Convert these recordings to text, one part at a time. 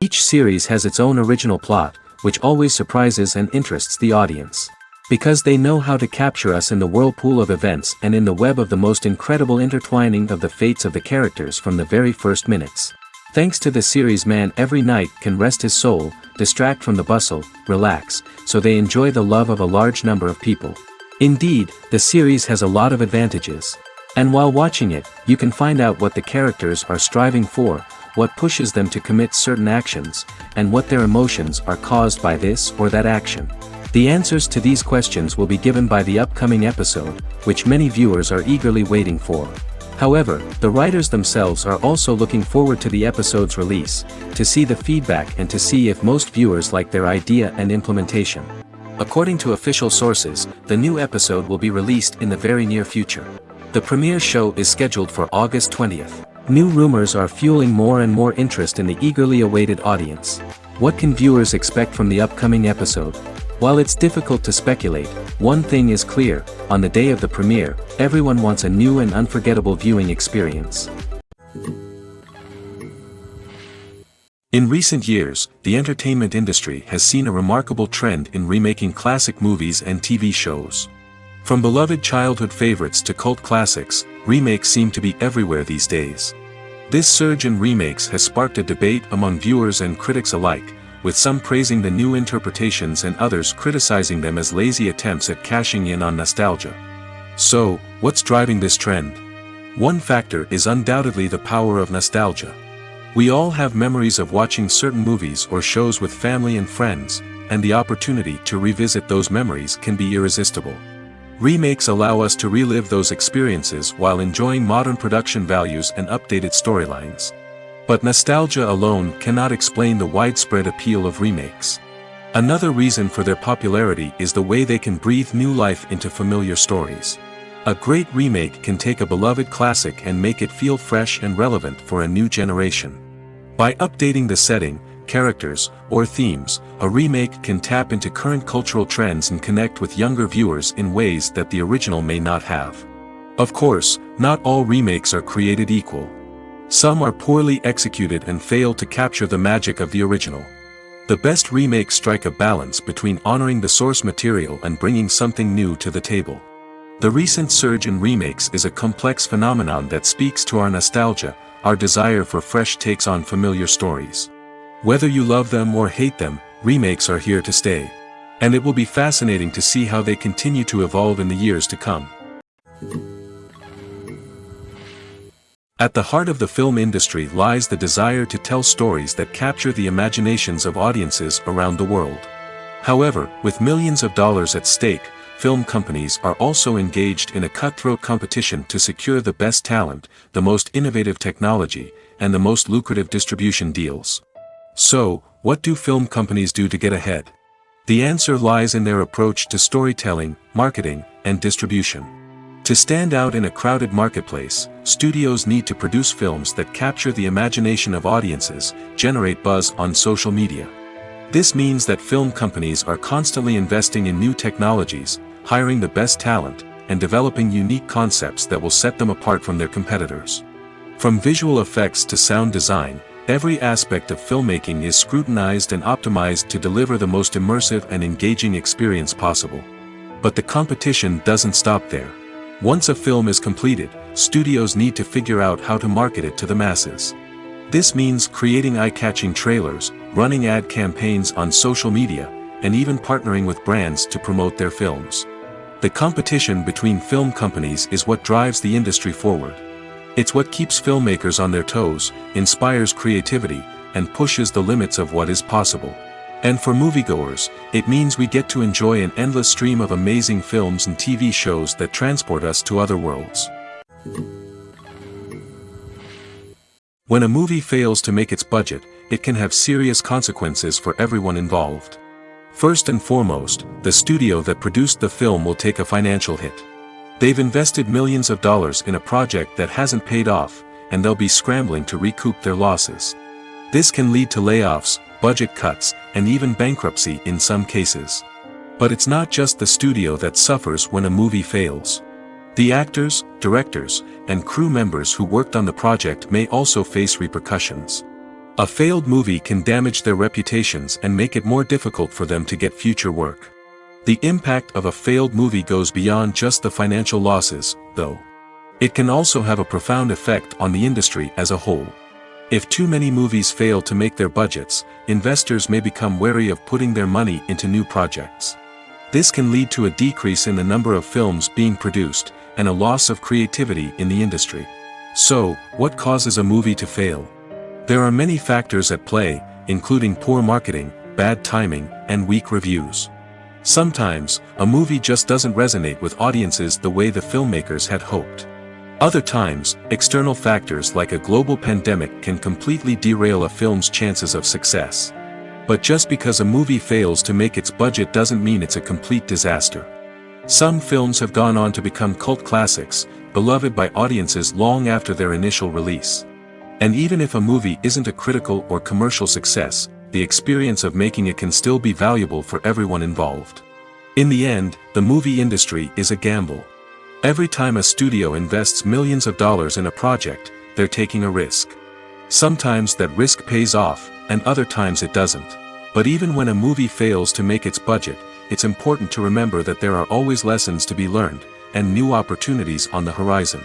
Each series has its own original plot, which always surprises and interests the audience. Because they know how to capture us in the whirlpool of events and in the web of the most incredible intertwining of the fates of the characters from the very first minutes. Thanks to the series, man every night can rest his soul, distract from the bustle, relax, so they enjoy the love of a large number of people. Indeed, the series has a lot of advantages. And while watching it, you can find out what the characters are striving for, what pushes them to commit certain actions, and what their emotions are caused by this or that action. The answers to these questions will be given by the upcoming episode, which many viewers are eagerly waiting for. However, the writers themselves are also looking forward to the episode's release, to see the feedback and to see if most viewers like their idea and implementation. According to official sources, the new episode will be released in the very near future. The premiere show is scheduled for August 20th. New rumors are fueling more and more interest in the eagerly awaited audience. What can viewers expect from the upcoming episode? While it's difficult to speculate, one thing is clear: on the day of the premiere, everyone wants a new and unforgettable viewing experience. In recent years, the entertainment industry has seen a remarkable trend in remaking classic movies and TV shows. From beloved childhood favorites to cult classics, remakes seem to be everywhere these days. This surge in remakes has sparked a debate among viewers and critics alike, with some praising the new interpretations and others criticizing them as lazy attempts at cashing in on nostalgia. So, what's driving this trend? One factor is undoubtedly the power of nostalgia. We all have memories of watching certain movies or shows with family and friends, and the opportunity to revisit those memories can be irresistible. Remakes allow us to relive those experiences while enjoying modern production values and updated storylines. But nostalgia alone cannot explain the widespread appeal of remakes. Another reason for their popularity is the way they can breathe new life into familiar stories. A great remake can take a beloved classic and make it feel fresh and relevant for a new generation. By updating the setting, characters, or themes, a remake can tap into current cultural trends and connect with younger viewers in ways that the original may not have. Of course, not all remakes are created equal. Some are poorly executed and fail to capture the magic of the original. The best remakes strike a balance between honoring the source material and bringing something new to the table. The recent surge in remakes is a complex phenomenon that speaks to our nostalgia, our desire for fresh takes on familiar stories. Whether you love them or hate them, remakes are here to stay. And it will be fascinating to see how they continue to evolve in the years to come. At the heart of the film industry lies the desire to tell stories that capture the imaginations of audiences around the world. However, with millions of dollars at stake, film companies are also engaged in a cutthroat competition to secure the best talent, the most innovative technology, and the most lucrative distribution deals. So, what do film companies do to get ahead? The answer lies in their approach to storytelling, marketing, and distribution. To stand out in a crowded marketplace, studios need to produce films that capture the imagination of audiences, generate buzz on social media. This means that film companies are constantly investing in new technologies, hiring the best talent, and developing unique concepts that will set them apart from their competitors. From visual effects to sound design, every aspect of filmmaking is scrutinized and optimized to deliver the most immersive and engaging experience possible. But the competition doesn't stop there. Once a film is completed, studios need to figure out how to market it to the masses. This means creating eye-catching trailers, running ad campaigns on social media, and even partnering with brands to promote their films. The competition between film companies is what drives the industry forward. It's what keeps filmmakers on their toes, inspires creativity, and pushes the limits of what is possible. And for moviegoers, it means we get to enjoy an endless stream of amazing films and TV shows that transport us to other worlds. When a movie fails to make its budget, it can have serious consequences for everyone involved. First and foremost, the studio that produced the film will take a financial hit. They've invested millions of dollars in a project that hasn't paid off, and they'll be scrambling to recoup their losses. This can lead to layoffs, budget cuts, and even bankruptcy in some cases. But it's not just the studio that suffers when a movie fails. The actors, directors, and crew members who worked on the project may also face repercussions. A failed movie can damage their reputations and make it more difficult for them to get future work. The impact of a failed movie goes beyond just the financial losses, though. It can also have a profound effect on the industry as a whole. If too many movies fail to make their budgets, investors may become wary of putting their money into new projects. This can lead to a decrease in the number of films being produced, and a loss of creativity in the industry. So, what causes a movie to fail? There are many factors at play, including poor marketing, bad timing, and weak reviews. Sometimes, a movie just doesn't resonate with audiences the way the filmmakers had hoped. Other times, external factors like a global pandemic can completely derail a film's chances of success. But just because a movie fails to make its budget doesn't mean it's a complete disaster. Some films have gone on to become cult classics, beloved by audiences long after their initial release. And even if a movie isn't a critical or commercial success, the experience of making it can still be valuable for everyone involved. In the end, the movie industry is a gamble. Every time a studio invests millions of dollars in a project, they're taking a risk. Sometimes that risk pays off, and other times it doesn't. But even when a movie fails to make its budget, it's important to remember that there are always lessons to be learned, and new opportunities on the horizon.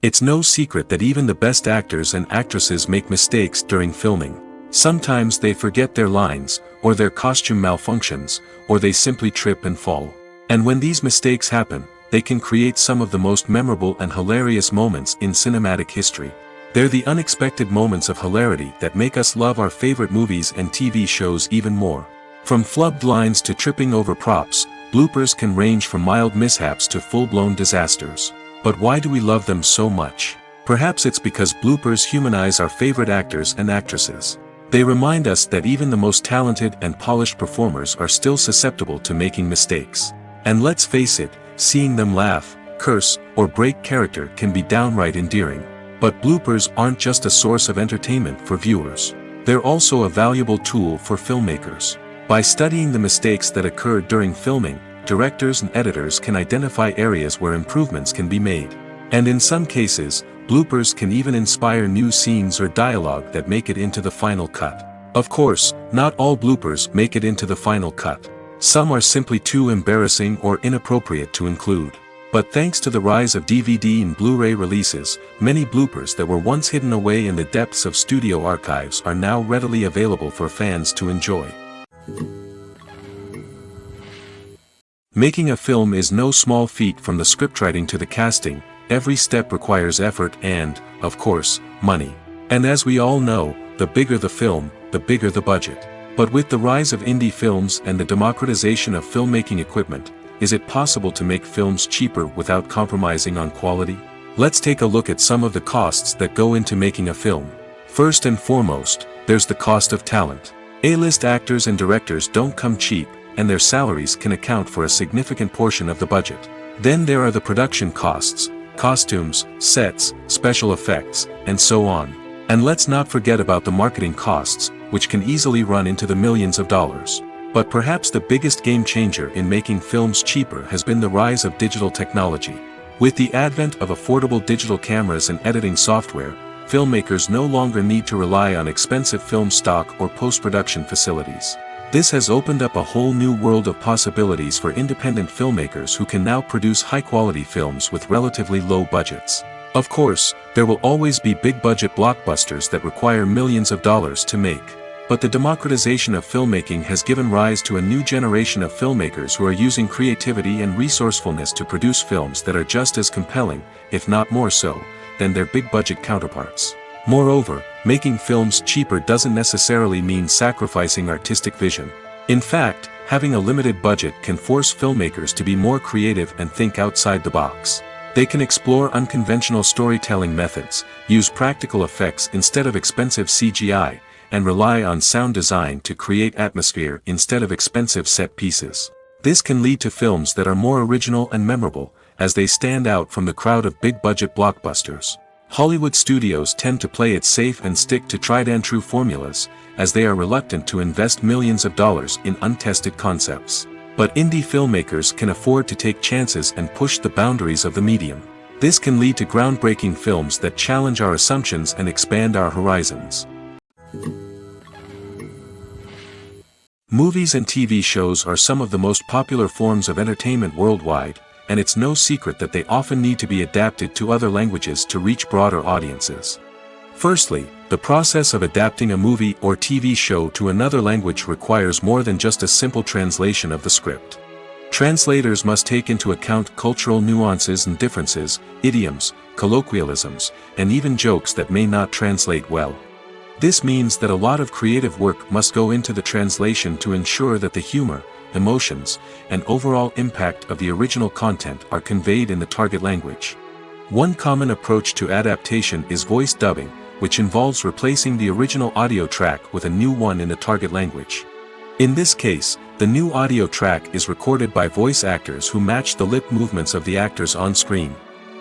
It's no secret that even the best actors and actresses make mistakes during filming. Sometimes they forget their lines, or their costume malfunctions, or they simply trip and fall. And when these mistakes happen, they can create some of the most memorable and hilarious moments in cinematic history. They're the unexpected moments of hilarity that make us love our favorite movies and TV shows even more. From flubbed lines to tripping over props, bloopers can range from mild mishaps to full-blown disasters. But why do we love them so much? Perhaps it's because bloopers humanize our favorite actors and actresses. They remind us that even the most talented and polished performers are still susceptible to making mistakes. And let's face it, seeing them laugh, curse, or break character can be downright endearing. But bloopers aren't just a source of entertainment for viewers. They're also a valuable tool for filmmakers. By studying the mistakes that occurred during filming, directors and editors can identify areas where improvements can be made. And in some cases, bloopers can even inspire new scenes or dialogue that make it into the final cut. Of course, not all bloopers make it into the final cut. Some are simply too embarrassing or inappropriate to include. But thanks to the rise of DVD and Blu-ray releases, many bloopers that were once hidden away in the depths of studio archives are now readily available for fans to enjoy. Making a film is no small feat. From the scriptwriting to the casting, every step requires effort and, of course, money. And as we all know, the bigger the film, the bigger the budget. But with the rise of indie films and the democratization of filmmaking equipment, is it possible to make films cheaper without compromising on quality? Let's take a look at some of the costs that go into making a film. First and foremost, there's the cost of talent. A-list actors and directors don't come cheap, and their salaries can account for a significant portion of the budget. Then there are the production costs, costumes, sets, special effects, and so on. And let's not forget about the marketing costs, which can easily run into the millions of dollars. But perhaps the biggest game changer in making films cheaper has been the rise of digital technology. With the advent of affordable digital cameras and editing software, filmmakers no longer need to rely on expensive film stock or post-production facilities. This has opened up a whole new world of possibilities for independent filmmakers who can now produce high-quality films with relatively low budgets. Of course, there will always be big-budget blockbusters that require millions of dollars to make. But the democratization of filmmaking has given rise to a new generation of filmmakers who are using creativity and resourcefulness to produce films that are just as compelling, if not more so, than their big-budget counterparts. Moreover, making films cheaper doesn't necessarily mean sacrificing artistic vision. In fact, having a limited budget can force filmmakers to be more creative and think outside the box. They can explore unconventional storytelling methods, use practical effects instead of expensive CGI, and rely on sound design to create atmosphere instead of expensive set pieces. This can lead to films that are more original and memorable, as they stand out from the crowd of big-budget blockbusters. Hollywood studios tend to play it safe and stick to tried-and-true formulas, as they are reluctant to invest millions of dollars in untested concepts. But indie filmmakers can afford to take chances and push the boundaries of the medium. This can lead to groundbreaking films that challenge our assumptions and expand our horizons. Movies and TV shows are some of the most popular forms of entertainment worldwide, and it's no secret that they often need to be adapted to other languages to reach broader audiences. Firstly, the process of adapting a movie or TV show to another language requires more than just a simple translation of the script. Translators must take into account cultural nuances and differences, idioms, colloquialisms, and even jokes that may not translate well. This means that a lot of creative work must go into the translation to ensure that the humor, emotions, and overall impact of the original content are conveyed in the target language. One common approach to adaptation is voice dubbing, which involves replacing the original audio track with a new one in the target language. In this case, the new audio track is recorded by voice actors who match the lip movements of the actors on screen.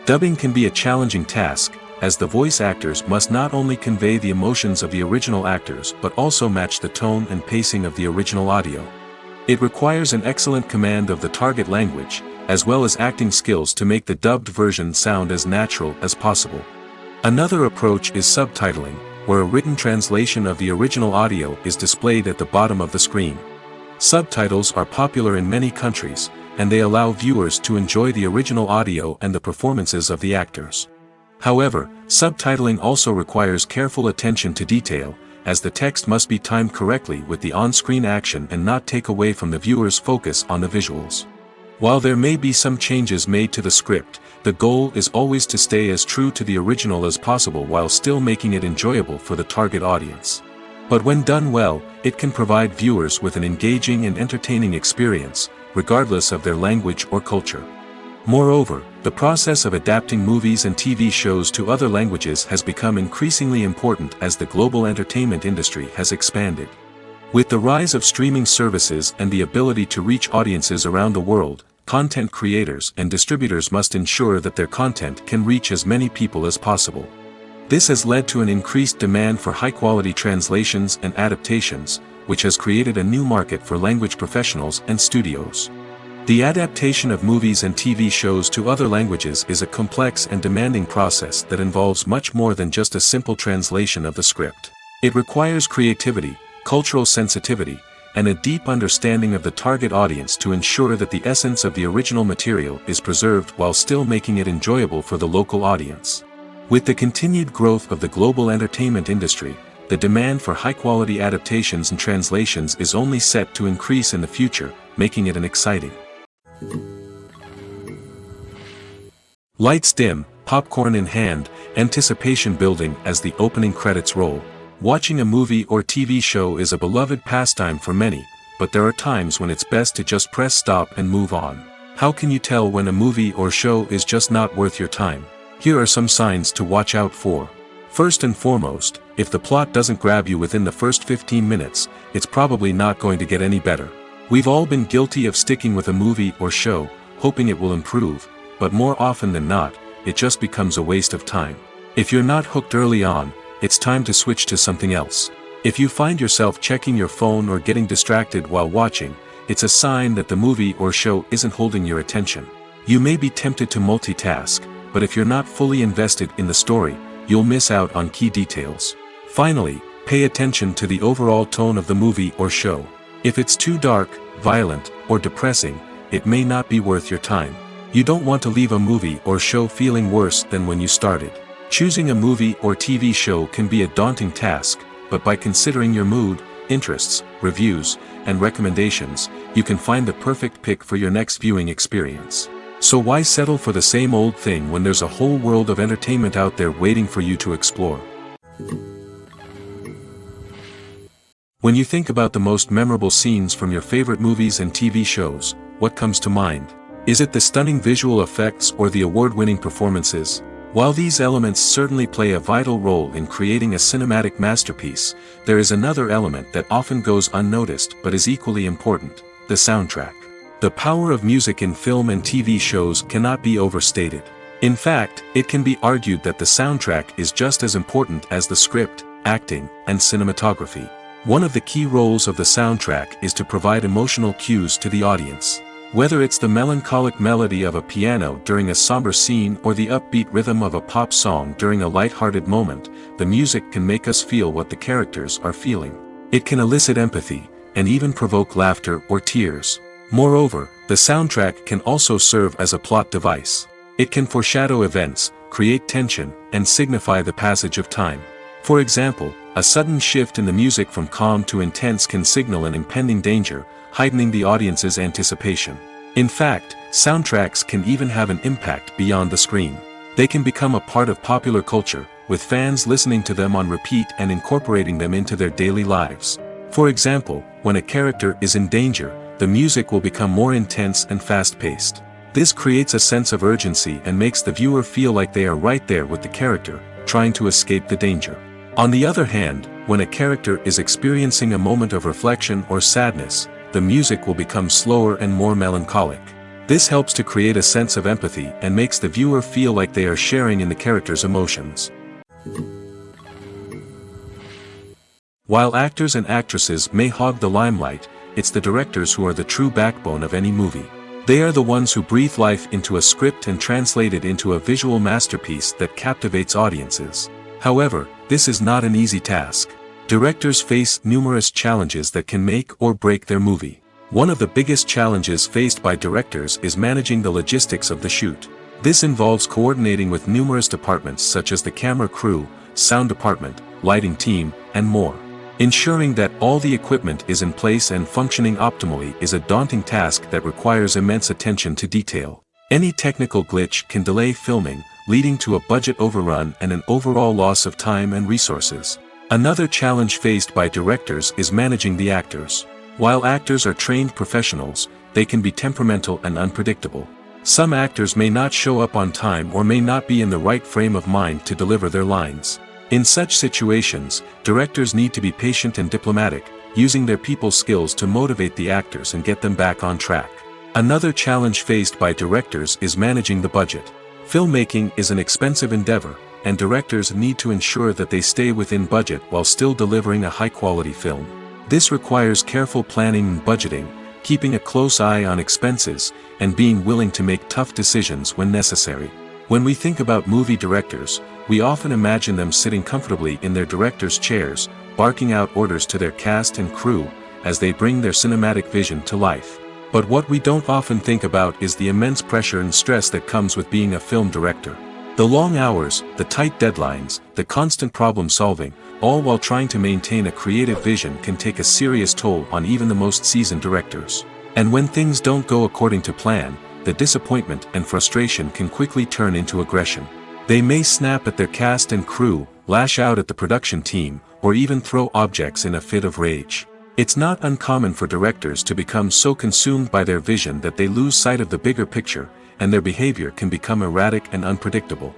Dubbing can be a challenging task, as the voice actors must not only convey the emotions of the original actors but also match the tone and pacing of the original audio. It requires an excellent command of the target language, as well as acting skills to make the dubbed version sound as natural as possible. Another approach is subtitling, where a written translation of the original audio is displayed at the bottom of the screen. Subtitles are popular in many countries, and they allow viewers to enjoy the original audio and the performances of the actors. However, subtitling also requires careful attention to detail, as the text must be timed correctly with the on-screen action and not take away from the viewer's focus on the visuals. While there may be some changes made to the script, the goal is always to stay as true to the original as possible while still making it enjoyable for the target audience. But when done well, it can provide viewers with an engaging and entertaining experience, regardless of their language or culture. Moreover, the process of adapting movies and TV shows to other languages has become increasingly important as the global entertainment industry has expanded. With the rise of streaming services and the ability to reach audiences around the world, content creators and distributors must ensure that their content can reach as many people as possible. This has led to an increased demand for high-quality translations and adaptations, which has created a new market for language professionals and studios. The adaptation of movies and TV shows to other languages is a complex and demanding process that involves much more than just a simple translation of the script. It requires creativity, cultural sensitivity, and a deep understanding of the target audience to ensure that the essence of the original material is preserved while still making it enjoyable for the local audience. With the continued growth of the global entertainment industry, the demand for high-quality adaptations and translations is only set to increase in the future, making it an exciting. Lights dim, popcorn in hand, anticipation building as the opening credits roll. Watching a movie or TV show is a beloved pastime for many, but there are times when it's best to just press stop and move on. How can you tell when a movie or show is just not worth your time? Here are some signs to watch out for. First and foremost, if the plot doesn't grab you within the first 15 minutes, it's probably not going to get any better. We've all been guilty of sticking with a movie or show, hoping it will improve, but more often than not, it just becomes a waste of time. If you're not hooked early on, it's time to switch to something else. If you find yourself checking your phone or getting distracted while watching, it's a sign that the movie or show isn't holding your attention. You may be tempted to multitask, but if you're not fully invested in the story, you'll miss out on key details. Finally, pay attention to the overall tone of the movie or show. If it's too dark, violent, or depressing, it may not be worth your time. You don't want to leave a movie or show feeling worse than when you started. Choosing a movie or TV show can be a daunting task, but by considering your mood, interests, reviews, and recommendations, you can find the perfect pick for your next viewing experience. So why settle for the same old thing when there's a whole world of entertainment out there waiting for you to explore? When you think about the most memorable scenes from your favorite movies and TV shows, what comes to mind? Is it the stunning visual effects or the award-winning performances? While these elements certainly play a vital role in creating a cinematic masterpiece, there is another element that often goes unnoticed but is equally important: the soundtrack. The power of music in film and TV shows cannot be overstated. In fact, it can be argued that the soundtrack is just as important as the script, acting, and cinematography. One of the key roles of the soundtrack is to provide emotional cues to the audience. Whether it's the melancholic melody of a piano during a somber scene or the upbeat rhythm of a pop song during a light-hearted moment, the music can make us feel what the characters are feeling. It can elicit empathy, and even provoke laughter or tears. Moreover, the soundtrack can also serve as a plot device. It can foreshadow events, create tension, and signify the passage of time. For example, a sudden shift in the music from calm to intense can signal an impending danger, heightening the audience's anticipation. In fact, soundtracks can even have an impact beyond the screen. They can become a part of popular culture, with fans listening to them on repeat and incorporating them into their daily lives. For example, when a character is in danger, the music will become more intense and fast-paced. This creates a sense of urgency and makes the viewer feel like they are right there with the character, trying to escape the danger. On the other hand, when a character is experiencing a moment of reflection or sadness, the music will become slower and more melancholic. This helps to create a sense of empathy and makes the viewer feel like they are sharing in the character's emotions. While actors and actresses may hog the limelight, it's the directors who are the true backbone of any movie. They are the ones who breathe life into a script and translate it into a visual masterpiece that captivates audiences. However, this is not an easy task. Directors face numerous challenges that can make or break their movie. One of the biggest challenges faced by directors is managing the logistics of the shoot. This involves coordinating with numerous departments such as the camera crew, sound department, lighting team, and more. Ensuring that all the equipment is in place and functioning optimally is a daunting task that requires immense attention to detail. Any technical glitch can delay filming, leading to a budget overrun and an overall loss of time and resources. Another challenge faced by directors is managing the actors. While actors are trained professionals, they can be temperamental and unpredictable. Some actors may not show up on time or may not be in the right frame of mind to deliver their lines. In such situations, directors need to be patient and diplomatic, using their people skills to motivate the actors and get them back on track. Another challenge faced by directors is managing the budget. Filmmaking is an expensive endeavor, and directors need to ensure that they stay within budget while still delivering a high-quality film. This requires careful planning and budgeting, keeping a close eye on expenses, and being willing to make tough decisions when necessary. When we think about movie directors, we often imagine them sitting comfortably in their director's chairs, barking out orders to their cast and crew, as they bring their cinematic vision to life. But what we don't often think about is the immense pressure and stress that comes with being a film director. The long hours, the tight deadlines, the constant problem solving, all while trying to maintain a creative vision can take a serious toll on even the most seasoned directors. And when things don't go according to plan, the disappointment and frustration can quickly turn into aggression. They may snap at their cast and crew, lash out at the production team, or even throw objects in a fit of rage. It's not uncommon for directors to become so consumed by their vision that they lose sight of the bigger picture, and their behavior can become erratic and unpredictable.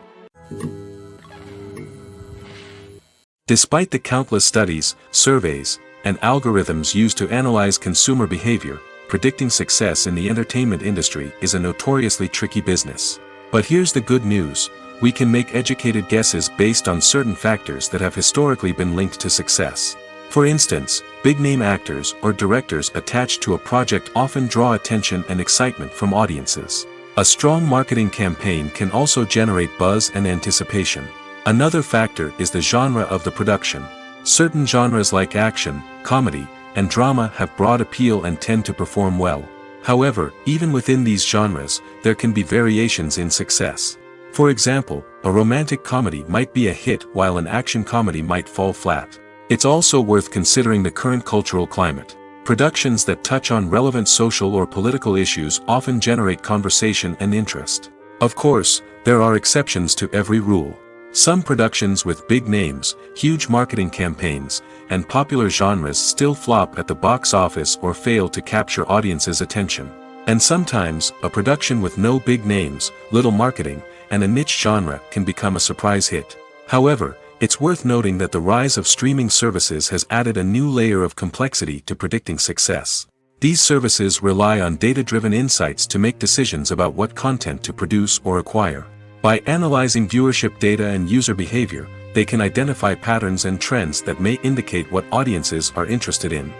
Despite the countless studies, surveys, and algorithms used to analyze consumer behavior, predicting success in the entertainment industry is a notoriously tricky business. But here's the good news: we can make educated guesses based on certain factors that have historically been linked to success. For instance, big-name actors or directors attached to a project often draw attention and excitement from audiences. A strong marketing campaign can also generate buzz and anticipation. Another factor is the genre of the production. Certain genres like action, comedy, and drama have broad appeal and tend to perform well. However, even within these genres, there can be variations in success. For example, a romantic comedy might be a hit while an action comedy might fall flat. It's also worth considering the current cultural climate. Productions that touch on relevant social or political issues often generate conversation and interest. Of course, there are exceptions to every rule. Some productions with big names, huge marketing campaigns, and popular genres still flop at the box office or fail to capture audiences' attention. And sometimes, a production with no big names, little marketing, and a niche genre can become a surprise hit. However, it's worth noting that the rise of streaming services has added a new layer of complexity to predicting success. These services rely on data-driven insights to make decisions about what content to produce or acquire. By analyzing viewership data and user behavior, they can identify patterns and trends that may indicate what audiences are interested in.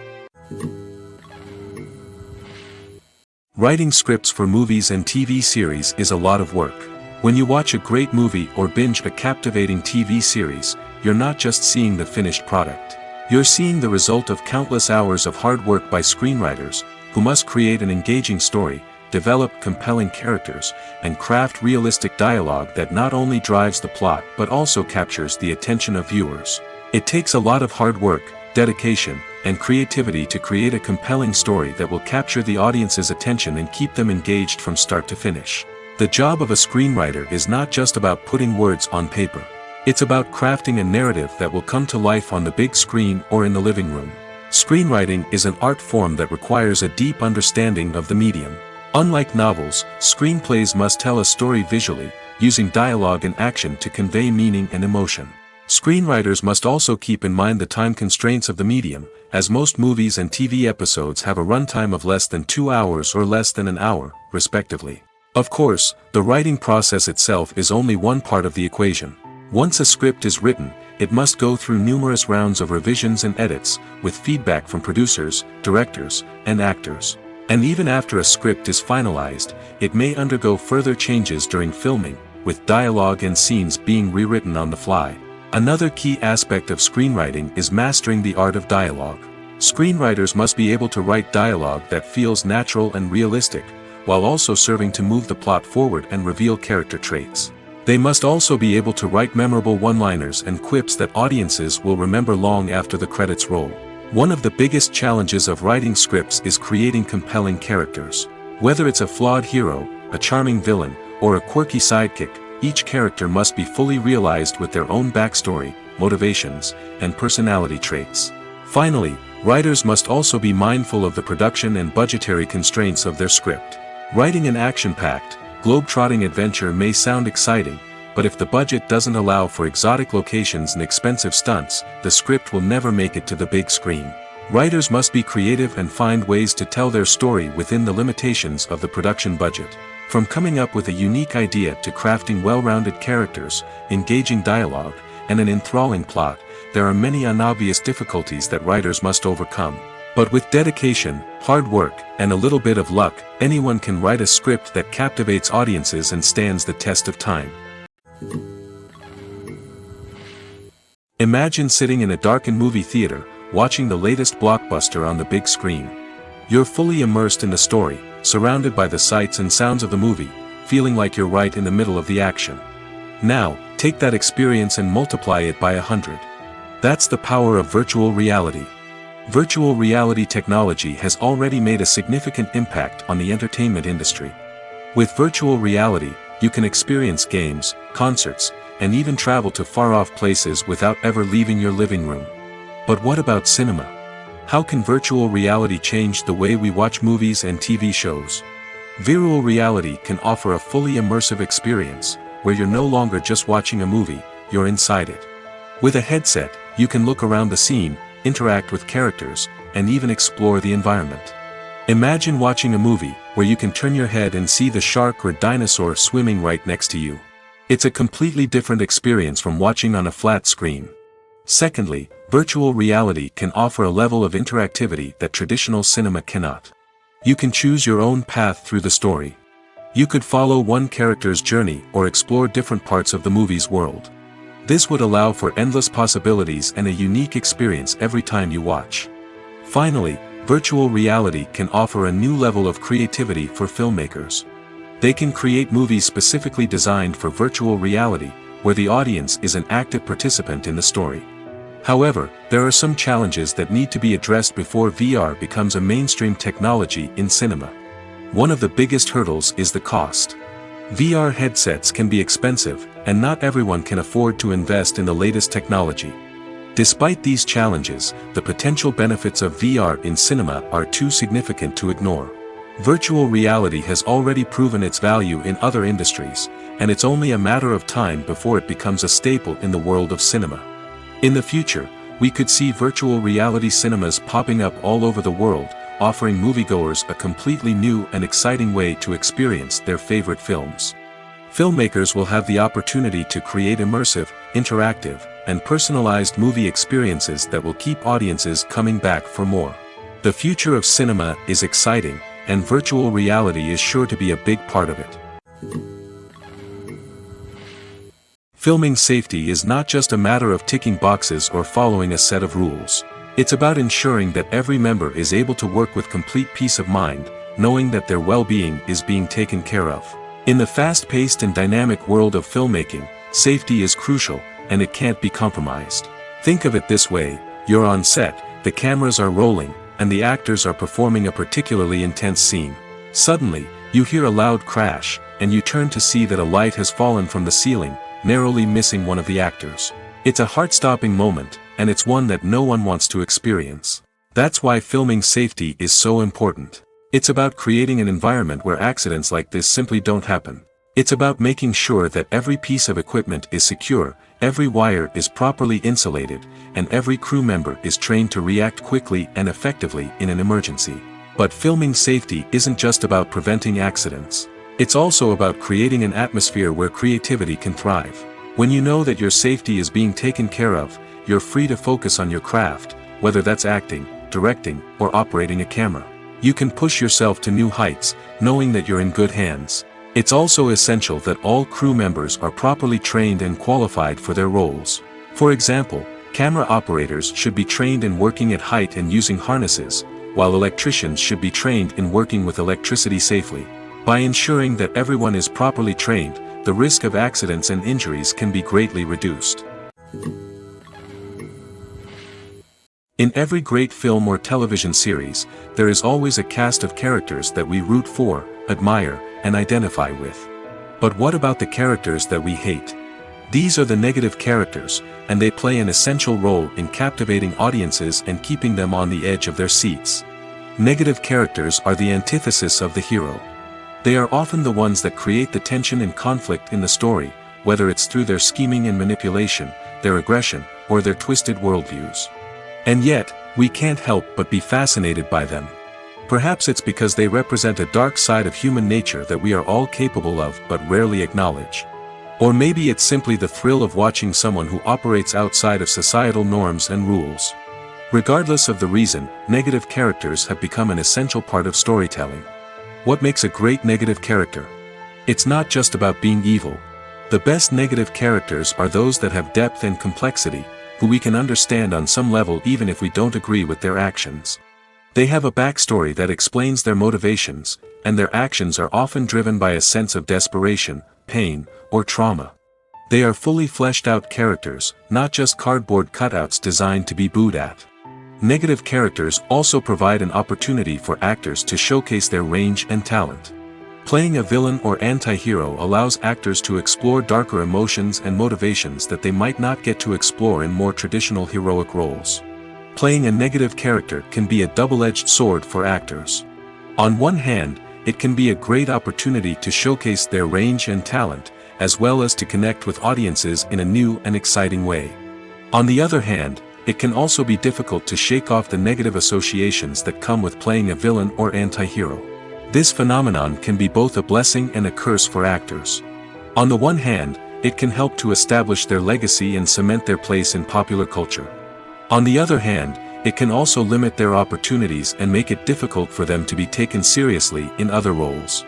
Writing scripts for movies and TV series is a lot of work. When you watch a great movie or binge a captivating TV series, you're not just seeing the finished product. You're seeing the result of countless hours of hard work by screenwriters, who must create an engaging story, develop compelling characters, and craft realistic dialogue that not only drives the plot but also captures the attention of viewers. It takes a lot of hard work, dedication, and creativity to create a compelling story that will capture the audience's attention and keep them engaged from start to finish. The job of a screenwriter is not just about putting words on paper. It's about crafting a narrative that will come to life on the big screen or in the living room. Screenwriting is an art form that requires a deep understanding of the medium. Unlike novels, screenplays must tell a story visually, using dialogue and action to convey meaning and emotion. Screenwriters must also keep in mind the time constraints of the medium, as most movies and TV episodes have a runtime of less than 2 hours or less than an hour, respectively. Of course, the writing process itself is only one part of the equation. Once a script is written, it must go through numerous rounds of revisions and edits, with feedback from producers, directors, and actors. And even after a script is finalized, it may undergo further changes during filming, with dialogue and scenes being rewritten on the fly. Another key aspect of screenwriting is mastering the art of dialogue. Screenwriters must be able to write dialogue that feels natural and realistic, while also serving to move the plot forward and reveal character traits. They must also be able to write memorable one-liners and quips that audiences will remember long after the credits roll. One of the biggest challenges of writing scripts is creating compelling characters. Whether it's a flawed hero, a charming villain, or a quirky sidekick, each character must be fully realized with their own backstory, motivations, and personality traits. Finally, writers must also be mindful of the production and budgetary constraints of their script. Writing an action-packed, globe-trotting adventure may sound exciting, but if the budget doesn't allow for exotic locations and expensive stunts, the script will never make it to the big screen. Writers must be creative and find ways to tell their story within the limitations of the production budget. From coming up with a unique idea to crafting well-rounded characters, engaging dialogue, and an enthralling plot, there are many unobvious difficulties that writers must overcome. But with dedication, hard work, and a little bit of luck, anyone can write a script that captivates audiences and stands the test of time. Imagine sitting in a darkened movie theater, watching the latest blockbuster on the big screen. You're fully immersed in the story, surrounded by the sights and sounds of the movie, feeling like you're right in the middle of the action. Now, take that experience and multiply it by 100. That's the power of virtual reality. Virtual reality technology has already made a significant impact on the entertainment industry. With virtual reality, you can experience games, concerts, and even travel to far-off places without ever leaving your living room. But what about cinema? How can virtual reality change the way we watch movies and TV shows? Virtual reality can offer a fully immersive experience, where you're no longer just watching a movie, you're inside it. With a headset, you can look around the scene, interact with characters, and even explore the environment. Imagine watching a movie where you can turn your head and see the shark or dinosaur swimming right next to you. It's a completely different experience from watching on a flat screen. Secondly, virtual reality can offer a level of interactivity that traditional cinema cannot. You can choose your own path through the story. You could follow one character's journey or explore different parts of the movie's world. This would allow for endless possibilities and a unique experience every time you watch. Finally, virtual reality can offer a new level of creativity for filmmakers. They can create movies specifically designed for virtual reality, where the audience is an active participant in the story. However, there are some challenges that need to be addressed before VR becomes a mainstream technology in cinema. One of the biggest hurdles is the cost. VR headsets can be expensive, and not everyone can afford to invest in the latest technology. Despite these challenges, the potential benefits of VR in cinema are too significant to ignore. Virtual reality has already proven its value in other industries, and it's only a matter of time before it becomes a staple in the world of cinema. In the future, we could see virtual reality cinemas popping up all over the world, offering moviegoers a completely new and exciting way to experience their favorite films. Filmmakers will have the opportunity to create immersive, interactive, and personalized movie experiences that will keep audiences coming back for more. The future of cinema is exciting, and virtual reality is sure to be a big part of it. Filming safety is not just a matter of ticking boxes or following a set of rules. It's about ensuring that every member is able to work with complete peace of mind, knowing that their well-being is being taken care of. In the fast-paced and dynamic world of filmmaking, safety is crucial, and it can't be compromised. Think of it this way: you're on set, the cameras are rolling, and the actors are performing a particularly intense scene. Suddenly, you hear a loud crash, and you turn to see that a light has fallen from the ceiling, narrowly missing one of the actors. It's a heart-stopping moment, and it's one that no one wants to experience. That's why filming safety is so important. It's about creating an environment where accidents like this simply don't happen. It's about making sure that every piece of equipment is secure, every wire is properly insulated, and every crew member is trained to react quickly and effectively in an emergency. But filming safety isn't just about preventing accidents. It's also about creating an atmosphere where creativity can thrive. When you know that your safety is being taken care of, you're free to focus on your craft, whether that's acting, directing, or operating a camera. You can push yourself to new heights, knowing that you're in good hands. It's also essential that all crew members are properly trained and qualified for their roles. For example, camera operators should be trained in working at height and using harnesses, while electricians should be trained in working with electricity safely. By ensuring that everyone is properly trained, the risk of accidents and injuries can be greatly reduced. In every great film or television series, there is always a cast of characters that we root for, admire, and identify with. But what about the characters that we hate? These are the negative characters, and they play an essential role in captivating audiences and keeping them on the edge of their seats. Negative characters are the antithesis of the hero. They are often the ones that create the tension and conflict in the story, whether it's through their scheming and manipulation, their aggression, or their twisted worldviews. And yet, we can't help but be fascinated by them. Perhaps it's because they represent a dark side of human nature that we are all capable of but rarely acknowledge. Or maybe it's simply the thrill of watching someone who operates outside of societal norms and rules. Regardless of the reason, negative characters have become an essential part of storytelling. What makes a great negative character? It's not just about being evil. The best negative characters are those that have depth and complexity, who we can understand on some level even if we don't agree with their actions. They have a backstory that explains their motivations, and their actions are often driven by a sense of desperation, pain, or trauma. They are fully fleshed out characters, not just cardboard cutouts designed to be booed at. Negative characters also provide an opportunity for actors to showcase their range and talent. Playing a villain or anti-hero allows actors to explore darker emotions and motivations that they might not get to explore in more traditional heroic roles. Playing a negative character can be a double-edged sword for actors. On one hand, it can be a great opportunity to showcase their range and talent, as well as to connect with audiences in a new and exciting way. On the other hand, it can also be difficult to shake off the negative associations that come with playing a villain or anti-hero. This phenomenon can be both a blessing and a curse for actors. On the one hand, it can help to establish their legacy and cement their place in popular culture. On the other hand, it can also limit their opportunities and make it difficult for them to be taken seriously in other roles.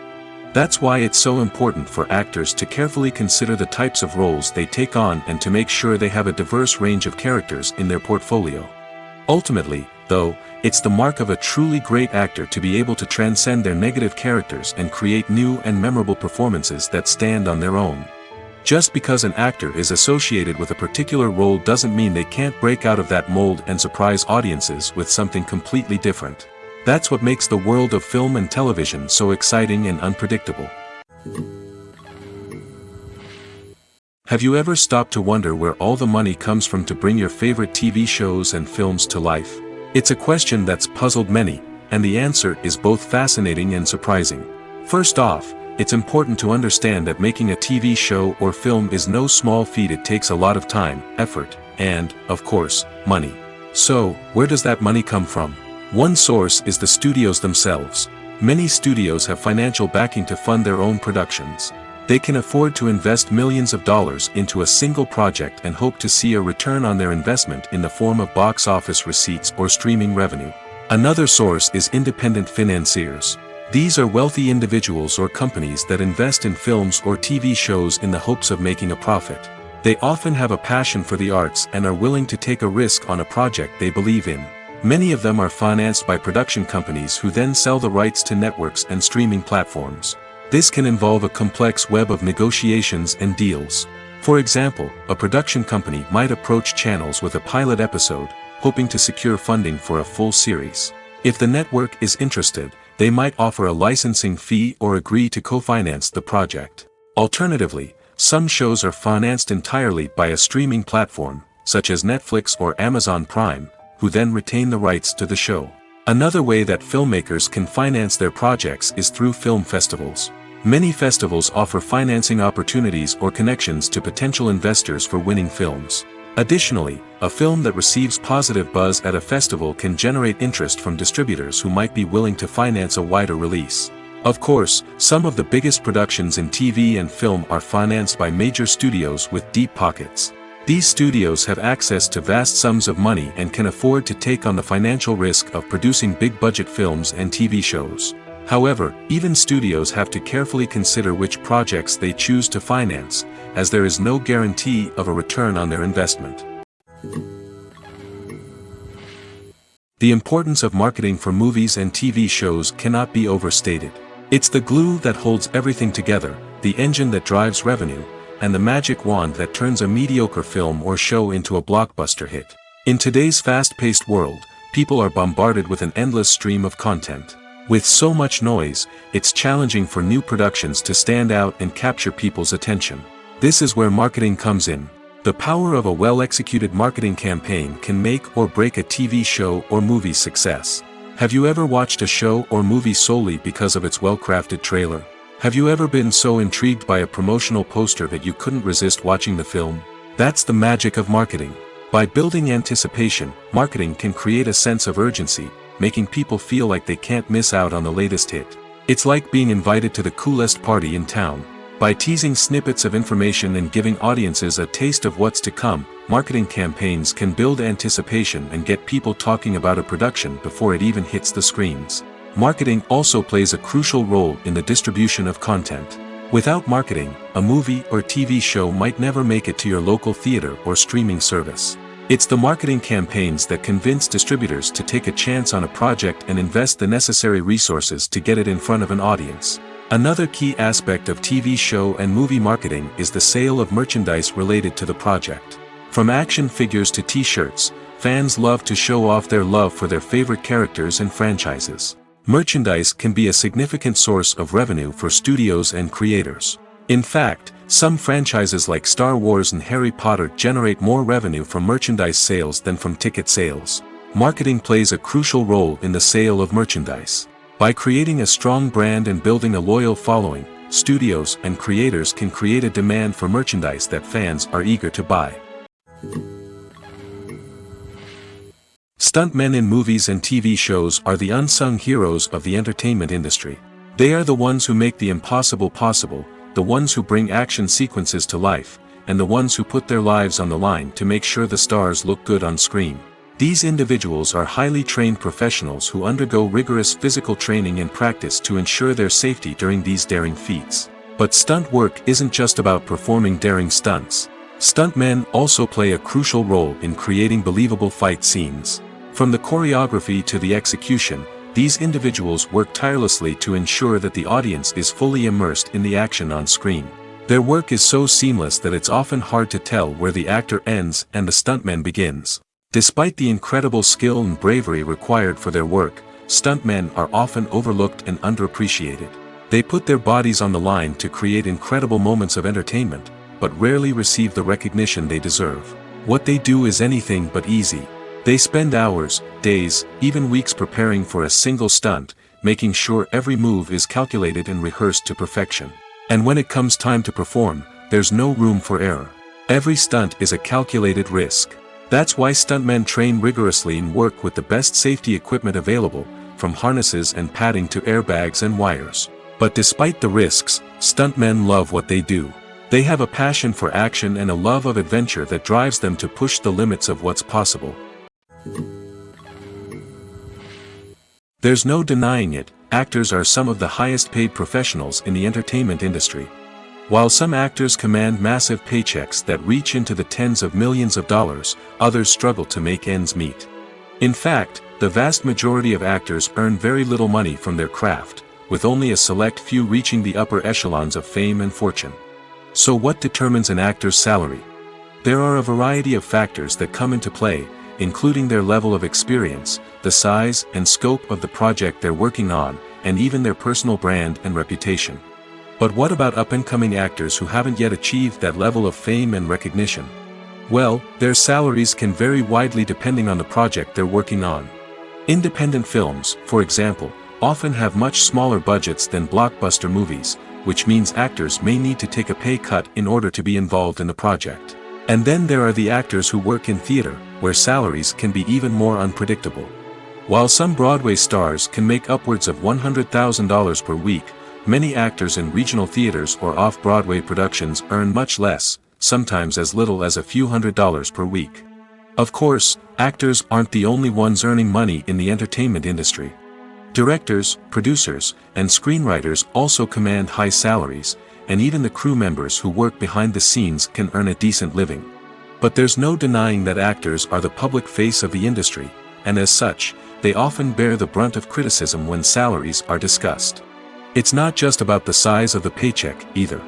That's why it's so important for actors to carefully consider the types of roles they take on and to make sure they have a diverse range of characters in their portfolio. Ultimately, though, it's the mark of a truly great actor to be able to transcend their negative characters and create new and memorable performances that stand on their own. Just because an actor is associated with a particular role doesn't mean they can't break out of that mold and surprise audiences with something completely different. That's what makes the world of film and television so exciting and unpredictable. Have you ever stopped to wonder where all the money comes from to bring your favorite TV shows and films to life? It's a question that's puzzled many, and the answer is both fascinating and surprising. First off, it's important to understand that making a TV show or film is no small feat. It takes a lot of time, effort, and, of course, money. So, where does that money come from? One source is the studios themselves. Many studios have financial backing to fund their own productions. They can afford to invest millions of dollars into a single project and hope to see a return on their investment in the form of box office receipts or streaming revenue. Another source is independent financiers. These are wealthy individuals or companies that invest in films or TV shows in the hopes of making a profit. They often have a passion for the arts and are willing to take a risk on a project they believe in. Many of them are financed by production companies who then sell the rights to networks and streaming platforms. This can involve a complex web of negotiations and deals. For example, a production company might approach channels with a pilot episode, hoping to secure funding for a full series. If the network is interested, they might offer a licensing fee or agree to co-finance the project. Alternatively, some shows are financed entirely by a streaming platform, such as Netflix or Amazon Prime, who then retain the rights to the show. Another way that filmmakers can finance their projects is through film festivals. Many festivals offer financing opportunities or connections to potential investors for winning films. Additionally, a film that receives positive buzz at a festival can generate interest from distributors who might be willing to finance a wider release. Of course, some of the biggest productions in TV and film are financed by major studios with deep pockets. These studios have access to vast sums of money and can afford to take on the financial risk of producing big-budget films and TV shows. However, even studios have to carefully consider which projects they choose to finance, as there is no guarantee of a return on their investment. The importance of marketing for movies and TV shows cannot be overstated. It's the glue that holds everything together, the engine that drives revenue, and the magic wand that turns a mediocre film or show into a blockbuster hit. In today's fast-paced world, people are bombarded with an endless stream of content. With so much noise, it's challenging for new productions to stand out and capture people's attention. This is where marketing comes in. The power of a well-executed marketing campaign can make or break a TV show or movie's success. Have you ever watched a show or movie solely because of its well-crafted trailer? Have you ever been so intrigued by a promotional poster that you couldn't resist watching the film? That's the magic of marketing. By building anticipation, marketing can create a sense of urgency, making people feel like they can't miss out on the latest hit. It's like being invited to the coolest party in town. By teasing snippets of information and giving audiences a taste of what's to come, marketing campaigns can build anticipation and get people talking about a production before it even hits the screens. Marketing also plays a crucial role in the distribution of content. Without marketing, a movie or TV show might never make it to your local theater or streaming service. It's the marketing campaigns that convince distributors to take a chance on a project and invest the necessary resources to get it in front of an audience. Another key aspect of TV show and movie marketing is the sale of merchandise related to the project. From action figures to t-shirts, fans love to show off their love for their favorite characters and franchises. Merchandise can be a significant source of revenue for studios and creators. In fact, some franchises like Star Wars and Harry Potter generate more revenue from merchandise sales than from ticket sales. Marketing plays a crucial role in the sale of merchandise. By creating a strong brand and building a loyal following, studios and creators can create a demand for merchandise that fans are eager to buy. Stuntmen in movies and TV shows are the unsung heroes of the entertainment industry. They are the ones who make the impossible possible, the ones who bring action sequences to life, and the ones who put their lives on the line to make sure the stars look good on screen. These individuals are highly trained professionals who undergo rigorous physical training and practice to ensure their safety during these daring feats. But stunt work isn't just about performing daring stunts. Stuntmen also play a crucial role in creating believable fight scenes. From the choreography to the execution, these individuals work tirelessly to ensure that the audience is fully immersed in the action on screen. Their work is so seamless that it's often hard to tell where the actor ends and the stuntman begins. Despite the incredible skill and bravery required for their work, stuntmen are often overlooked and underappreciated. They put their bodies on the line to create incredible moments of entertainment, but rarely receive the recognition they deserve. What they do is anything but easy. They spend hours, days, even weeks preparing for a single stunt, making sure every move is calculated and rehearsed to perfection. And when it comes time to perform, there's no room for error. Every stunt is a calculated risk. That's why stuntmen train rigorously and work with the best safety equipment available, from harnesses and padding to airbags and wires. But despite the risks, stuntmen love what they do. They have a passion for action and a love of adventure that drives them to push the limits of what's possible. There's no denying it, actors are some of the highest paid professionals in the entertainment industry. While some actors command massive paychecks that reach into the tens of millions of dollars, others struggle to make ends meet. In fact, the vast majority of actors earn very little money from their craft, with only a select few reaching the upper echelons of fame and fortune. So what determines an actor's salary? There are a variety of factors that come into play, including their level of experience, the size and scope of the project they're working on, and even their personal brand and reputation. But what about up-and-coming actors who haven't yet achieved that level of fame and recognition? Well, their salaries can vary widely depending on the project they're working on. Independent films, for example, often have much smaller budgets than blockbuster movies, which means actors may need to take a pay cut in order to be involved in the project. And then there are the actors who work in theater, where salaries can be even more unpredictable. While some Broadway stars can make upwards of $100,000 per week, many actors in regional theaters or off-Broadway productions earn much less, sometimes as little as a few $100s per week. Of course, actors aren't the only ones earning money in the entertainment industry. Directors, producers, and screenwriters also command high salaries, and even the crew members who work behind the scenes can earn a decent living. But there's no denying that actors are the public face of the industry, and as such, they often bear the brunt of criticism when salaries are discussed. It's not just about the size of the paycheck, either.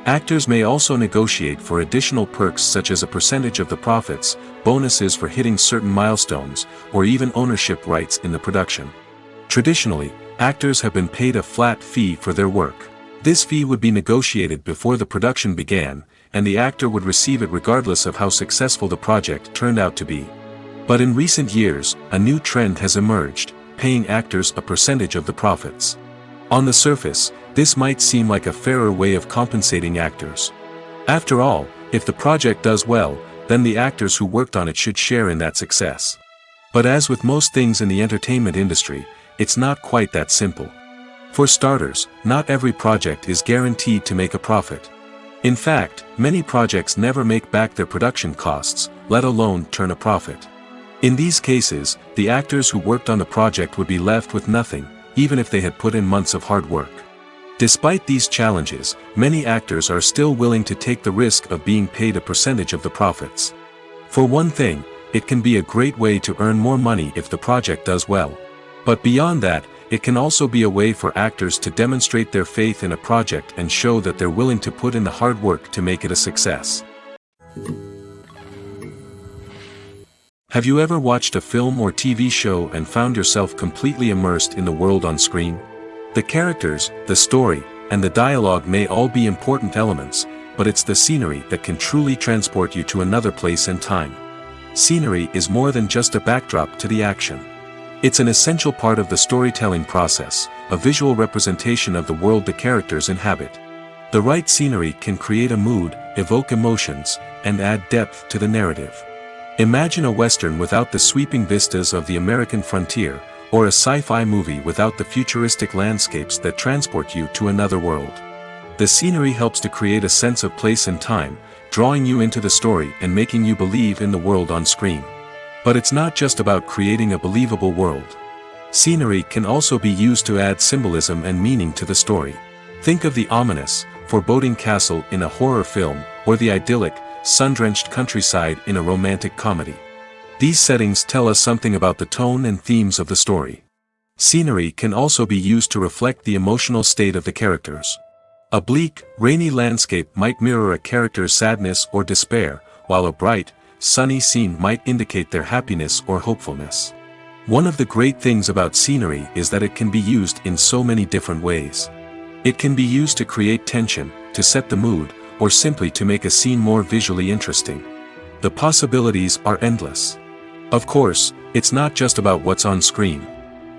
Actors may also negotiate for additional perks such as a percentage of the profits, bonuses for hitting certain milestones, or even ownership rights in the production. Traditionally, actors have been paid a flat fee for their work. This fee would be negotiated before the production began, and the actor would receive it regardless of how successful the project turned out to be. But in recent years, a new trend has emerged, paying actors a percentage of the profits. On the surface, this might seem like a fairer way of compensating actors. After all, if the project does well, then the actors who worked on it should share in that success. But as with most things in the entertainment industry, it's not quite that simple. For starters, not every project is guaranteed to make a profit. In fact, many projects never make back their production costs, let alone turn a profit. In these cases, the actors who worked on the project would be left with nothing, even if they had put in months of hard work. Despite these challenges, many actors are still willing to take the risk of being paid a percentage of the profits. For one thing, it can be a great way to earn more money if the project does well. But beyond that, it can also be a way for actors to demonstrate their faith in a project and show that they're willing to put in the hard work to make it a success. Have you ever watched a film or TV show and found yourself completely immersed in the world on screen? The characters, the story, and the dialogue may all be important elements, but it's the scenery that can truly transport you to another place and time. Scenery is more than just a backdrop to the action. It's an essential part of the storytelling process, a visual representation of the world the characters inhabit. The right scenery can create a mood, evoke emotions, and add depth to the narrative. Imagine a Western without the sweeping vistas of the American frontier, or a sci-fi movie without the futuristic landscapes that transport you to another world. The scenery helps to create a sense of place and time, drawing you into the story and making you believe in the world on screen. But it's not just about creating a believable world. Scenery can also be used to add symbolism and meaning to the story. Think of the ominous, foreboding castle in a horror film, or the idyllic, sun-drenched countryside in a romantic comedy. These settings tell us something about the tone and themes of the story. Scenery can also be used to reflect the emotional state of the characters. A bleak, rainy landscape might mirror a character's sadness or despair, while a bright, sunny scene might indicate their happiness or hopefulness. One of the great things about scenery is that it can be used in so many different ways. It can be used to create tension, to set the mood, or simply to make a scene more visually interesting. The possibilities are endless. Of course, it's not just about what's on screen.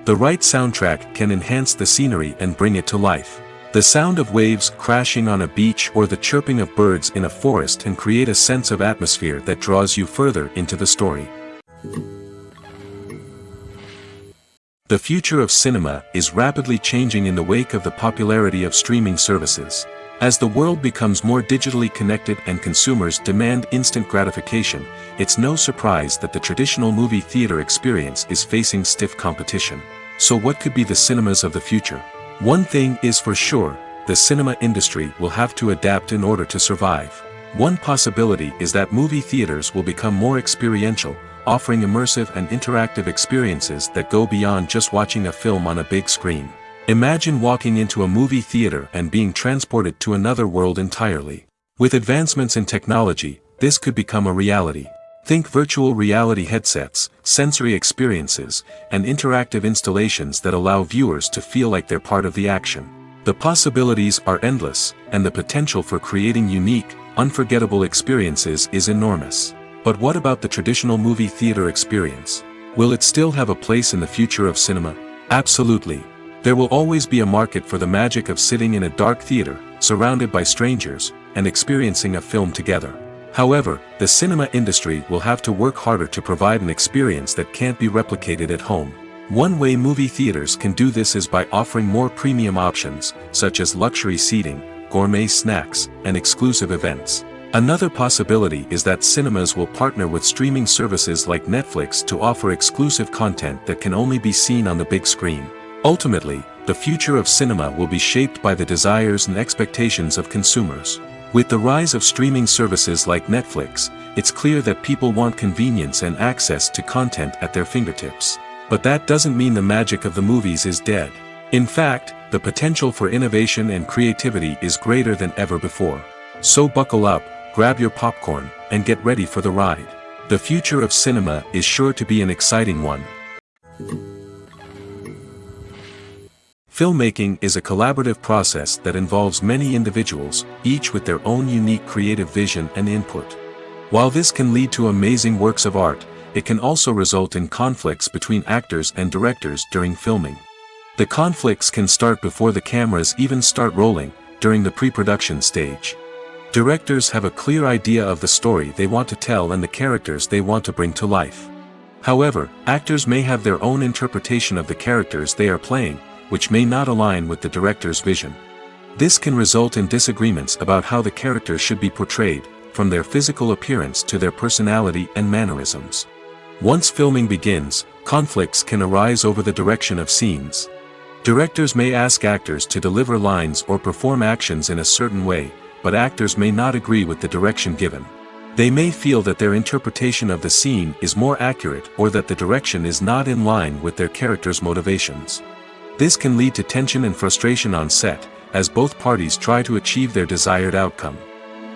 The right soundtrack can enhance the scenery and bring it to life. The sound of waves crashing on a beach or the chirping of birds in a forest can create a sense of atmosphere that draws you further into the story. The future of cinema is rapidly changing in the wake of the popularity of streaming services. As the world becomes more digitally connected and consumers demand instant gratification, it's no surprise that the traditional movie theater experience is facing stiff competition. So what could be the cinemas of the future? One thing is for sure, the cinema industry will have to adapt in order to survive. One possibility is that movie theaters will become more experiential, offering immersive and interactive experiences that go beyond just watching a film on a big screen. Imagine walking into a movie theater and being transported to another world entirely. With advancements in technology, this could become a reality. Think virtual reality headsets, sensory experiences, and interactive installations that allow viewers to feel like they're part of the action. The possibilities are endless, and the potential for creating unique, unforgettable experiences is enormous. But what about the traditional movie theater experience? Will it still have a place in the future of cinema? Absolutely. There will always be a market for the magic of sitting in a dark theater, surrounded by strangers, and experiencing a film together. However, the cinema industry will have to work harder to provide an experience that can't be replicated at home. One way movie theaters can do this is by offering more premium options, such as luxury seating, gourmet snacks, and exclusive events. Another possibility is that cinemas will partner with streaming services like Netflix to offer exclusive content that can only be seen on the big screen. Ultimately, the future of cinema will be shaped by the desires and expectations of consumers. With the rise of streaming services like Netflix, it's clear that people want convenience and access to content at their fingertips. But that doesn't mean the magic of the movies is dead. In fact, the potential for innovation and creativity is greater than ever before. So buckle up, grab your popcorn, and get ready for the ride. The future of cinema is sure to be an exciting one. Filmmaking is a collaborative process that involves many individuals, each with their own unique creative vision and input. While this can lead to amazing works of art, it can also result in conflicts between actors and directors during filming. The conflicts can start before the cameras even start rolling, during the pre-production stage. Directors have a clear idea of the story they want to tell and the characters they want to bring to life. However, actors may have their own interpretation of the characters they are playing, which may not align with the director's vision. This can result in disagreements about how the characters should be portrayed, from their physical appearance to their personality and mannerisms. Once filming begins, conflicts can arise over the direction of scenes. Directors may ask actors to deliver lines or perform actions in a certain way, but actors may not agree with the direction given. They may feel that their interpretation of the scene is more accurate or that the direction is not in line with their character's motivations. This can lead to tension and frustration on set, as both parties try to achieve their desired outcome.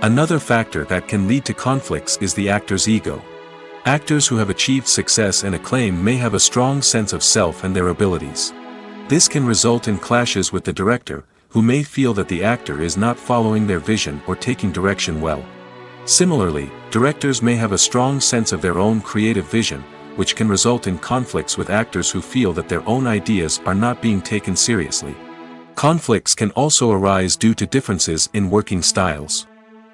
Another factor that can lead to conflicts is the actor's ego. Actors who have achieved success and acclaim may have a strong sense of self and their abilities. This can result in clashes with the director, who may feel that the actor is not following their vision or taking direction well. Similarly, directors may have a strong sense of their own creative vision, which can result in conflicts with actors who feel that their own ideas are not being taken seriously. Conflicts can also arise due to differences in working styles.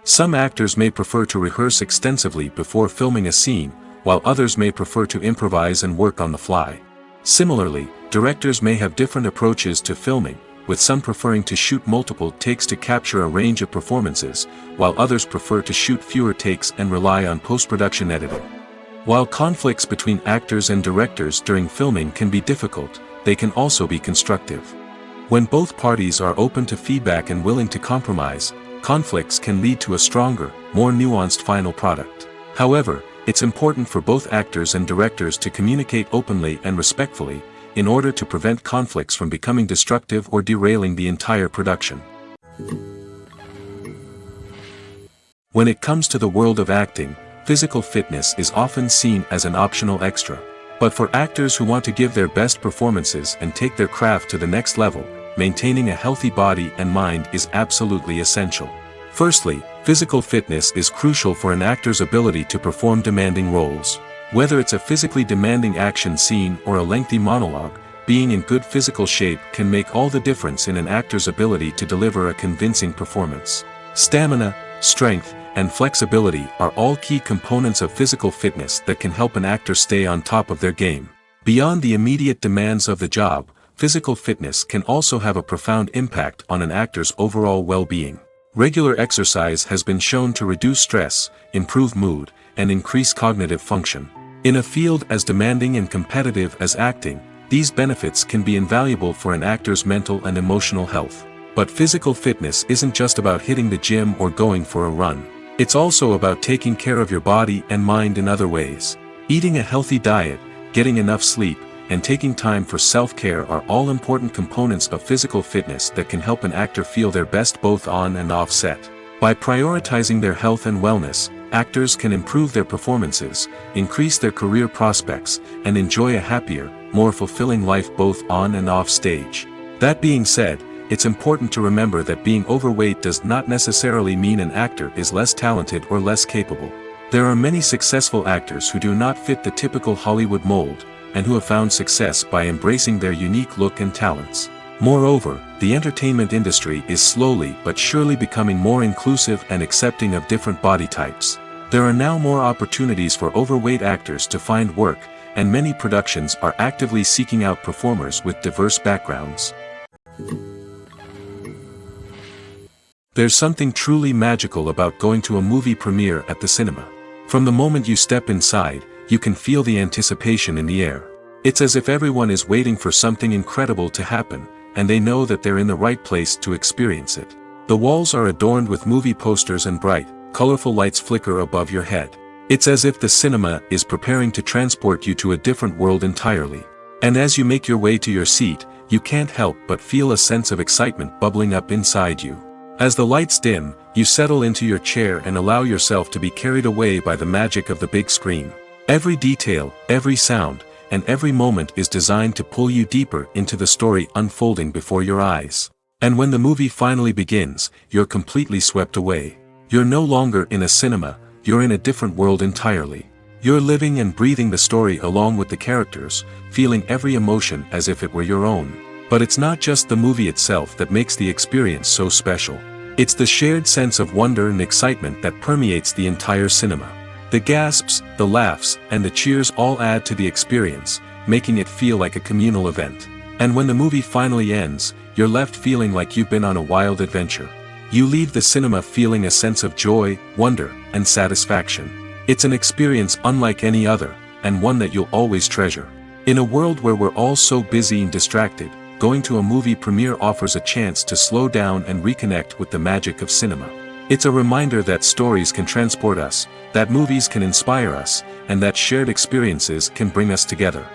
Some actors may prefer to rehearse extensively before filming a scene, while others may prefer to improvise and work on the fly. Similarly, directors may have different approaches to filming, with some preferring to shoot multiple takes to capture a range of performances, while others prefer to shoot fewer takes and rely on post-production editing. While conflicts between actors and directors during filming can be difficult, they can also be constructive. When both parties are open to feedback and willing to compromise, conflicts can lead to a stronger, more nuanced final product. However, it's important for both actors and directors to communicate openly and respectfully, in order to prevent conflicts from becoming destructive or derailing the entire production. When it comes to the world of acting, physical fitness is often seen as an optional extra. But for actors who want to give their best performances and take their craft to the next level, maintaining a healthy body and mind is absolutely essential. Firstly, physical fitness is crucial for an actor's ability to perform demanding roles. Whether it's a physically demanding action scene or a lengthy monologue, being in good physical shape can make all the difference in an actor's ability to deliver a convincing performance. Stamina, strength, and flexibility are all key components of physical fitness that can help an actor stay on top of their game. Beyond the immediate demands of the job, physical fitness can also have a profound impact on an actor's overall well-being. Regular exercise has been shown to reduce stress, improve mood, and increase cognitive function. In a field as demanding and competitive as acting, These benefits can be invaluable for an actor's mental and emotional health. But physical fitness isn't just about hitting the gym or going for a run. It's also about taking care of your body and mind in other ways. Eating a healthy diet, getting enough sleep, and taking time for self-care are all important components of physical fitness that can help an actor feel their best both on and off set. By prioritizing their health and wellness, actors can improve their performances, increase their career prospects, and enjoy a happier, more fulfilling life both on and off stage. That being said, it's important to remember that being overweight does not necessarily mean an actor is less talented or less capable. There are many successful actors who do not fit the typical Hollywood mold, and who have found success by embracing their unique look and talents. Moreover, the entertainment industry is slowly but surely becoming more inclusive and accepting of different body types. There are now more opportunities for overweight actors to find work, and many productions are actively seeking out performers with diverse backgrounds. There's something truly magical about going to a movie premiere at the cinema. From the moment you step inside, you can feel the anticipation in the air. It's as if everyone is waiting for something incredible to happen, and they know that they're in the right place to experience it. The walls are adorned with movie posters and bright, colorful lights flicker above your head. It's as if the cinema is preparing to transport you to a different world entirely. And as you make your way to your seat, you can't help but feel a sense of excitement bubbling up inside you. As the lights dim, you settle into your chair and allow yourself to be carried away by the magic of the big screen. Every detail, every sound, and every moment is designed to pull you deeper into the story unfolding before your eyes. And when the movie finally begins, you're completely swept away. You're no longer in a cinema, you're in a different world entirely. You're living and breathing the story along with the characters, feeling every emotion as if it were your own. But it's not just the movie itself that makes the experience so special. It's the shared sense of wonder and excitement that permeates the entire cinema. The gasps, the laughs, and the cheers all add to the experience, making it feel like a communal event. And when the movie finally ends, you're left feeling like you've been on a wild adventure. You leave the cinema feeling a sense of joy, wonder, and satisfaction. It's an experience unlike any other, and one that you'll always treasure. In a world where we're all so busy and distracted, going to a movie premiere offers a chance to slow down and reconnect with the magic of cinema. It's a reminder that stories can transport us, that movies can inspire us, and that shared experiences can bring us together.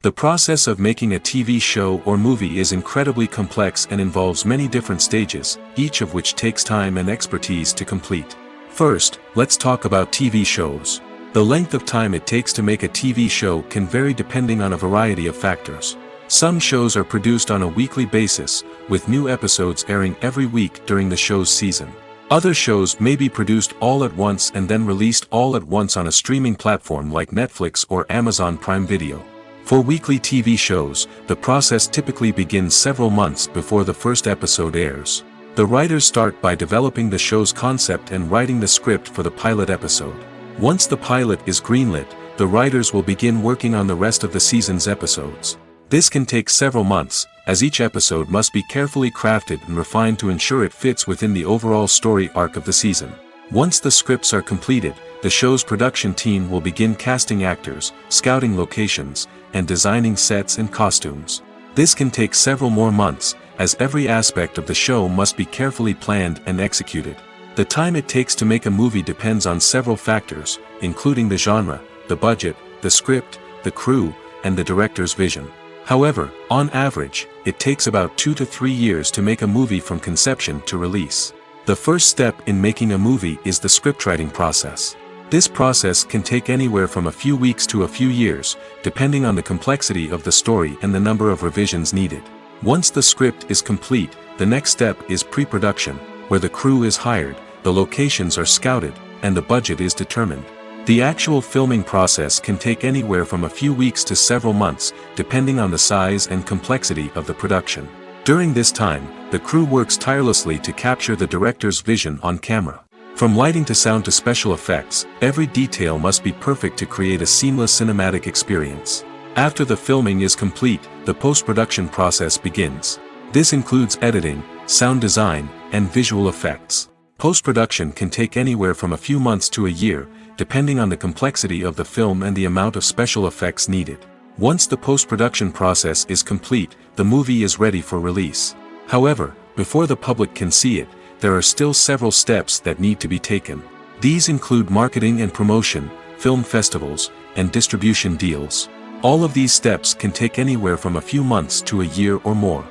The process of making a TV show or movie is incredibly complex and involves many different stages, each of which takes time and expertise to complete. First, let's talk about TV shows. The length of time it takes to make a TV show can vary depending on a variety of factors. Some shows are produced on a weekly basis, with new episodes airing every week during the show's season. Other shows may be produced all at once and then released all at once on a streaming platform like Netflix or Amazon Prime Video. For weekly TV shows, the process typically begins several months before the first episode airs. The writers start by developing the show's concept and writing the script for the pilot episode. Once the pilot is greenlit, the writers will begin working on the rest of the season's episodes. This can take several months, as each episode must be carefully crafted and refined to ensure it fits within the overall story arc of the season. Once the scripts are completed, the show's production team will begin casting actors, scouting locations, and designing sets and costumes. This can take several more months, as every aspect of the show must be carefully planned and executed. The time it takes to make a movie depends on several factors, including the genre, the budget, the script, the crew, and the director's vision. However, on average, it takes about 2 to 3 years to make a movie from conception to release. The first step in making a movie is the scriptwriting process. This process can take anywhere from a few weeks to a few years, depending on the complexity of the story and the number of revisions needed. Once the script is complete, the next step is pre-production, where the crew is hired, the locations are scouted, and the budget is determined. The actual filming process can take anywhere from a few weeks to several months, depending on the size and complexity of the production. During this time, the crew works tirelessly to capture the director's vision on camera. From lighting to sound to special effects, every detail must be perfect to create a seamless cinematic experience. After the filming is complete, the post-production process begins. This includes editing, sound design, and visual effects. Post-production can take anywhere from a few months to a year, depending on the complexity of the film and the amount of special effects needed. Once the post-production process is complete, the movie is ready for release. However, before the public can see it, there are still several steps that need to be taken. These include marketing and promotion, film festivals, and distribution deals. All of these steps can take anywhere from a few months to a year or more.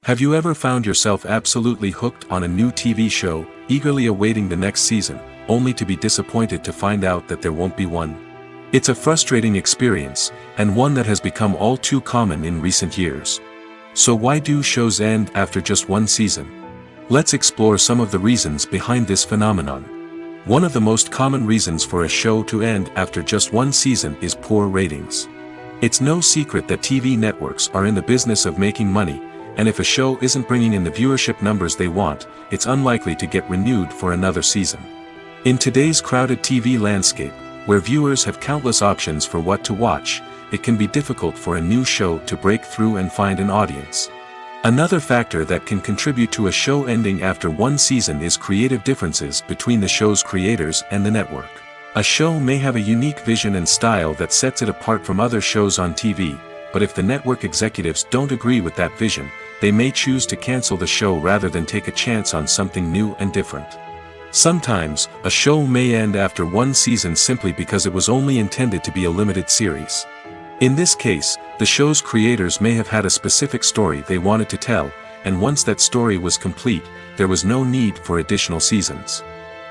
Have you ever found yourself absolutely hooked on a new TV show, eagerly awaiting the next season, only to be disappointed to find out that there won't be one? It's a frustrating experience, and one that has become all too common in recent years. So why do shows end after just one season? Let's explore some of the reasons behind this phenomenon. One of the most common reasons for a show to end after just one season is poor ratings. It's no secret that TV networks are in the business of making money, and if a show isn't bringing in the viewership numbers they want, it's unlikely to get renewed for another season. In today's crowded TV landscape, where viewers have countless options for what to watch, it can be difficult for a new show to break through and find an audience. Another factor that can contribute to a show ending after one season is creative differences between the show's creators and the network. A show may have a unique vision and style that sets it apart from other shows on TV, but if the network executives don't agree with that vision, they may choose to cancel the show rather than take a chance on something new and different. Sometimes, a show may end after one season simply because it was only intended to be a limited series. In this case, the show's creators may have had a specific story they wanted to tell, and once that story was complete, there was no need for additional seasons.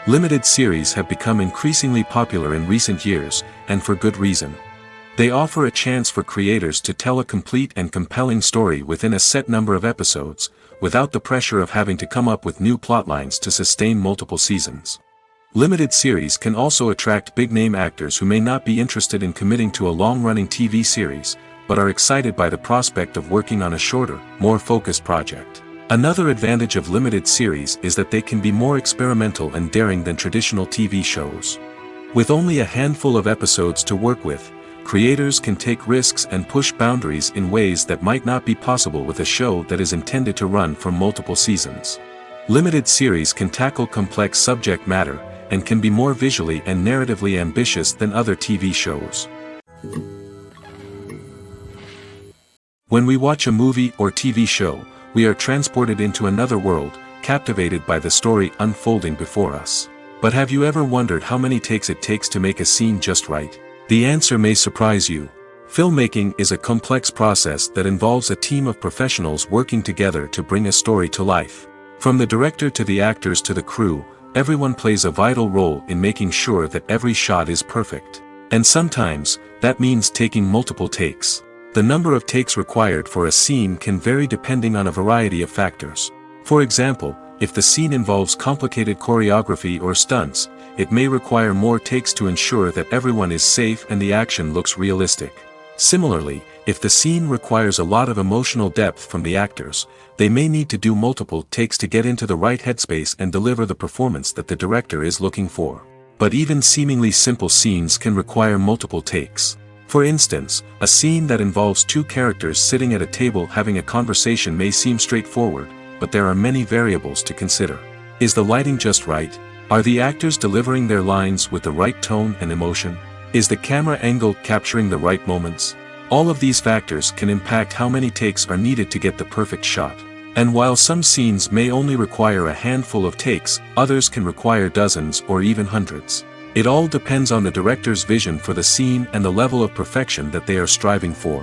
Limited series have become increasingly popular in recent years, and for good reason. They offer a chance for creators to tell a complete and compelling story within a set number of episodes, without the pressure of having to come up with new plotlines to sustain multiple seasons. Limited series can also attract big-name actors who may not be interested in committing to a long-running TV series, but are excited by the prospect of working on a shorter, more focused project. Another advantage of limited series is that they can be more experimental and daring than traditional TV shows. With only a handful of episodes to work with, creators can take risks and push boundaries in ways that might not be possible with a show that is intended to run for multiple seasons. Limited series can tackle complex subject matter, and can be more visually and narratively ambitious than other TV shows. When we watch a movie or TV show, we are transported into another world, captivated by the story unfolding before us. But have you ever wondered how many takes it takes to make a scene just right? The answer may surprise you. Filmmaking is a complex process that involves a team of professionals working together to bring a story to life. From the director to the actors to the crew, everyone plays a vital role in making sure that every shot is perfect. And sometimes, that means taking multiple takes. The number of takes required for a scene can vary depending on a variety of factors. For example, if the scene involves complicated choreography or stunts, it may require more takes to ensure that everyone is safe and the action looks realistic. Similarly, if the scene requires a lot of emotional depth from the actors, they may need to do multiple takes to get into the right headspace and deliver the performance that the director is looking for. But even seemingly simple scenes can require multiple takes. For instance, a scene that involves two characters sitting at a table having a conversation may seem straightforward, but there are many variables to consider. Is the lighting just right? Are the actors delivering their lines with the right tone and emotion? Is the camera angle capturing the right moments? All of these factors can impact how many takes are needed to get the perfect shot. And while some scenes may only require a handful of takes, others can require dozens or even hundreds. It all depends on the director's vision for the scene and the level of perfection that they are striving for.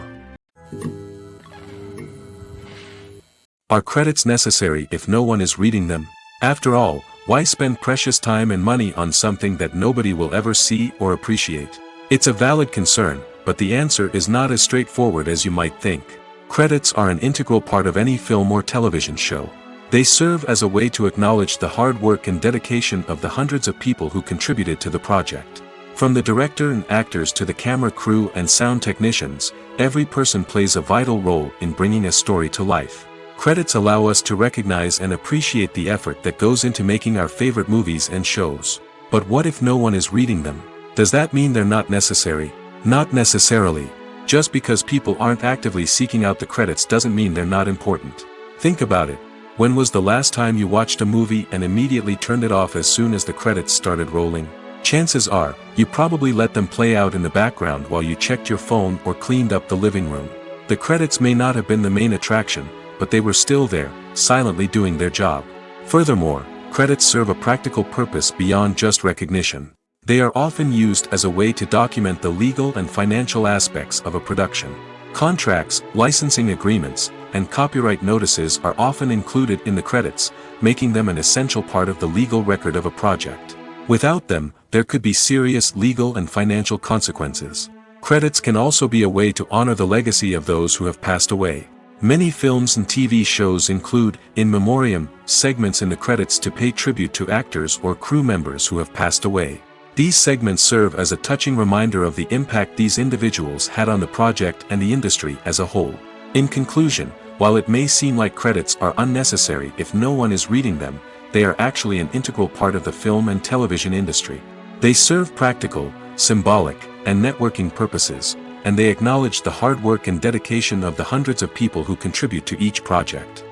Are credits necessary if no one is reading them? After all, why spend precious time and money on something that nobody will ever see or appreciate? It's a valid concern, but the answer is not as straightforward as you might think. Credits are an integral part of any film or television show. They serve as a way to acknowledge the hard work and dedication of the hundreds of people who contributed to the project. From the director and actors to the camera crew and sound technicians, every person plays a vital role in bringing a story to life. Credits allow us to recognize and appreciate the effort that goes into making our favorite movies and shows. But what if no one is reading them? Does that mean they're not necessary? Not necessarily. Just because people aren't actively seeking out the credits doesn't mean they're not important. Think about it. When was the last time you watched a movie and immediately turned it off as soon as the credits started rolling? Chances are, you probably let them play out in the background while you checked your phone or cleaned up the living room. The credits may not have been the main attraction, but they were still there, silently doing their job. Furthermore, credits serve a practical purpose beyond just recognition. They are often used as a way to document the legal and financial aspects of a production. Contracts, licensing agreements, and copyright notices are often included in the credits, making them an essential part of the legal record of a project. Without them, there could be serious legal and financial consequences. Credits can also be a way to honor the legacy of those who have passed away. Many films and TV shows include, in memoriam, segments in the credits to pay tribute to actors or crew members who have passed away. These segments serve as a touching reminder of the impact these individuals had on the project and the industry as a whole. In conclusion, while it may seem like credits are unnecessary if no one is reading them, they are actually an integral part of the film and television industry. They serve practical, symbolic, and networking purposes, and they acknowledge the hard work and dedication of the hundreds of people who contribute to each project.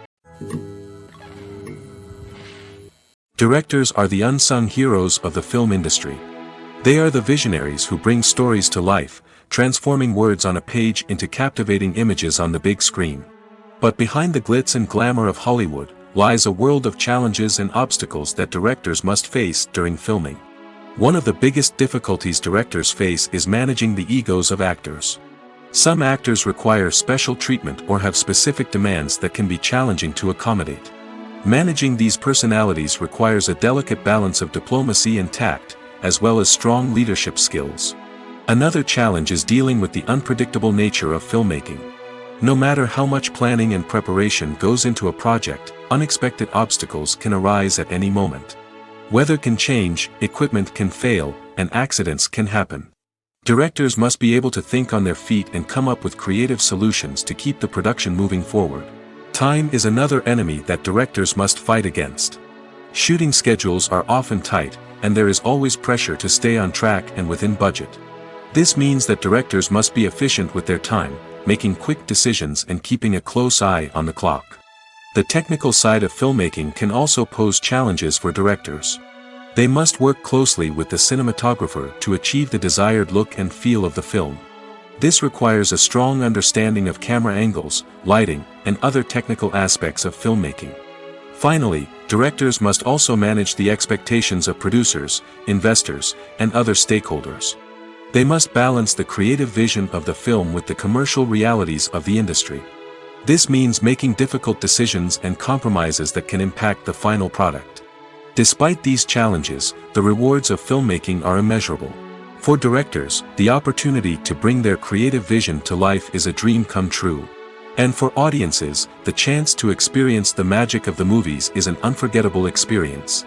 Directors are the unsung heroes of the film industry. They are the visionaries who bring stories to life, transforming words on a page into captivating images on the big screen. But behind the glitz and glamour of Hollywood lies a world of challenges and obstacles that directors must face during filming. One of the biggest difficulties directors face is managing the egos of actors. Some actors require special treatment or have specific demands that can be challenging to accommodate. Managing these personalities requires a delicate balance of diplomacy and tact, as well as strong leadership skills. Another challenge is dealing with the unpredictable nature of filmmaking. No matter how much planning and preparation goes into a project, unexpected obstacles can arise at any moment. Weather can change, equipment can fail, and accidents can happen. Directors must be able to think on their feet and come up with creative solutions to keep the production moving forward. Time is another enemy that directors must fight against. Shooting schedules are often tight, and there is always pressure to stay on track and within budget. This means that directors must be efficient with their time, making quick decisions and keeping a close eye on the clock. The technical side of filmmaking can also pose challenges for directors. They must work closely with the cinematographer to achieve the desired look and feel of the film. This requires a strong understanding of camera angles, lighting, and other technical aspects of filmmaking. Finally, directors must also manage the expectations of producers, investors, and other stakeholders. They must balance the creative vision of the film with the commercial realities of the industry. This means making difficult decisions and compromises that can impact the final product. Despite these challenges, the rewards of filmmaking are immeasurable. For directors, the opportunity to bring their creative vision to life is a dream come true. And for audiences, the chance to experience the magic of the movies is an unforgettable experience.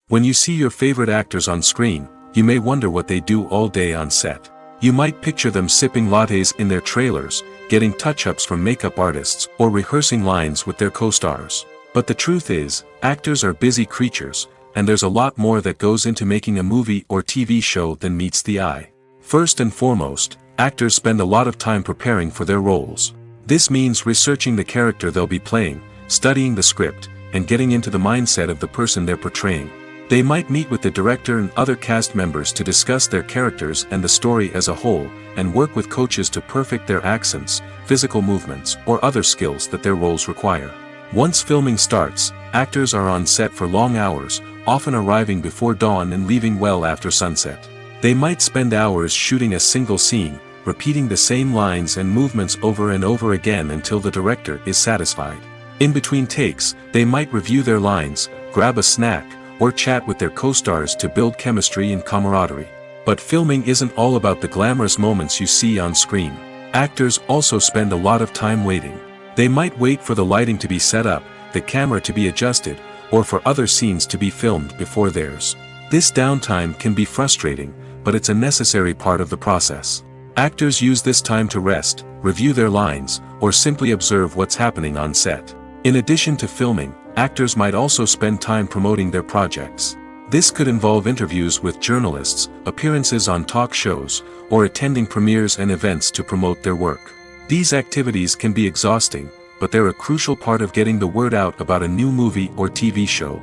When you see your favorite actors on screen, you may wonder what they do all day on set. You might picture them sipping lattes in their trailers, getting touch-ups from makeup artists, or rehearsing lines with their co-stars. But the truth is, actors are busy creatures, and there's a lot more that goes into making a movie or TV show than meets the eye. First and foremost, actors spend a lot of time preparing for their roles. This means researching the character they'll be playing, studying the script, and getting into the mindset of the person they're portraying. They might meet with the director and other cast members to discuss their characters and the story as a whole, and work with coaches to perfect their accents, physical movements, or other skills that their roles require. Once filming starts, actors are on set for long hours, often arriving before dawn and leaving well after sunset. They might spend hours shooting a single scene, repeating the same lines and movements over and over again until the director is satisfied. In between takes, they might review their lines, grab a snack, or chat with their co-stars to build chemistry and camaraderie. But filming isn't all about the glamorous moments you see on screen. Actors also spend a lot of time waiting. They might wait for the lighting to be set up, the camera to be adjusted, or for other scenes to be filmed before theirs. This downtime can be frustrating, but it's a necessary part of the process. Actors use this time to rest, review their lines, or simply observe what's happening on set. In addition to filming, actors might also spend time promoting their projects. This could involve interviews with journalists, appearances on talk shows, or attending premieres and events to promote their work. These activities can be exhausting, but they're a crucial part of getting the word out about a new movie or TV show.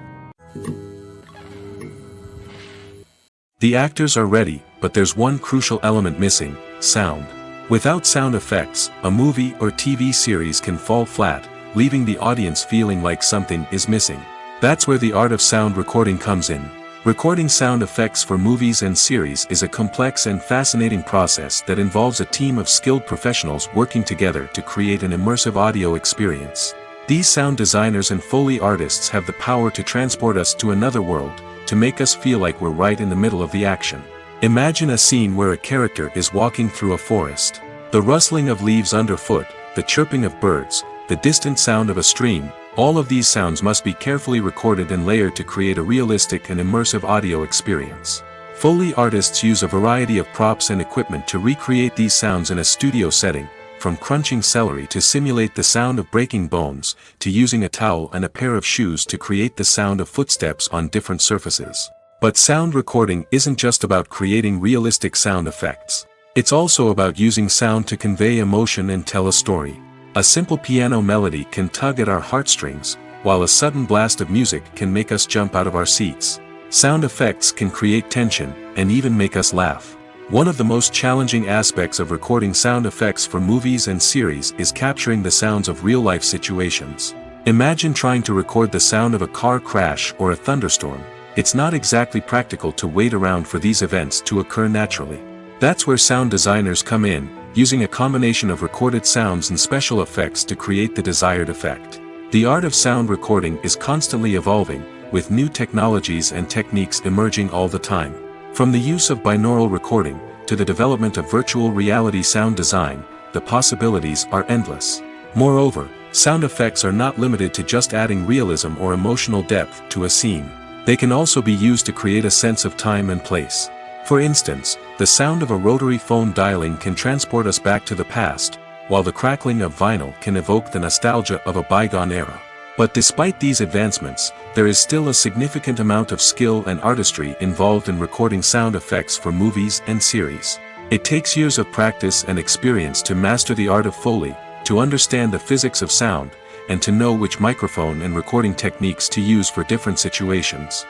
The actors are ready, but there's one crucial element missing: sound. Without sound effects, a movie or TV series can fall flat, leaving the audience feeling like something is missing. That's where the art of sound recording comes in. Recording sound effects for movies and series is a complex and fascinating process that involves a team of skilled professionals working together to create an immersive audio experience. These sound designers and Foley artists have the power to transport us to another world, to make us feel like we're right in the middle of the action. Imagine a scene where a character is walking through a forest. The rustling of leaves underfoot, the chirping of birds, the distant sound of a stream, all of these sounds must be carefully recorded and layered to create a realistic and immersive audio experience. Foley artists use a variety of props and equipment to recreate these sounds in a studio setting, from crunching celery to simulate the sound of breaking bones, to using a towel and a pair of shoes to create the sound of footsteps on different surfaces. But sound recording isn't just about creating realistic sound effects. It's also about using sound to convey emotion and tell a story. A simple piano melody can tug at our heartstrings, while a sudden blast of music can make us jump out of our seats. Sound effects can create tension, and even make us laugh. One of the most challenging aspects of recording sound effects for movies and series is capturing the sounds of real-life situations. Imagine trying to record the sound of a car crash or a thunderstorm. It's not exactly practical to wait around for these events to occur naturally. That's where sound designers come in, using a combination of recorded sounds and special effects to create the desired effect. The art of sound recording is constantly evolving, with new technologies and techniques emerging all the time. From the use of binaural recording, to the development of virtual reality sound design, the possibilities are endless. Moreover, sound effects are not limited to just adding realism or emotional depth to a scene. They can also be used to create a sense of time and place. For instance, the sound of a rotary phone dialing can transport us back to the past, while the crackling of vinyl can evoke the nostalgia of a bygone era. But despite these advancements, there is still a significant amount of skill and artistry involved in recording sound effects for movies and series. It takes years of practice and experience to master the art of Foley, to understand the physics of sound, and to know which microphone and recording techniques to use for different situations.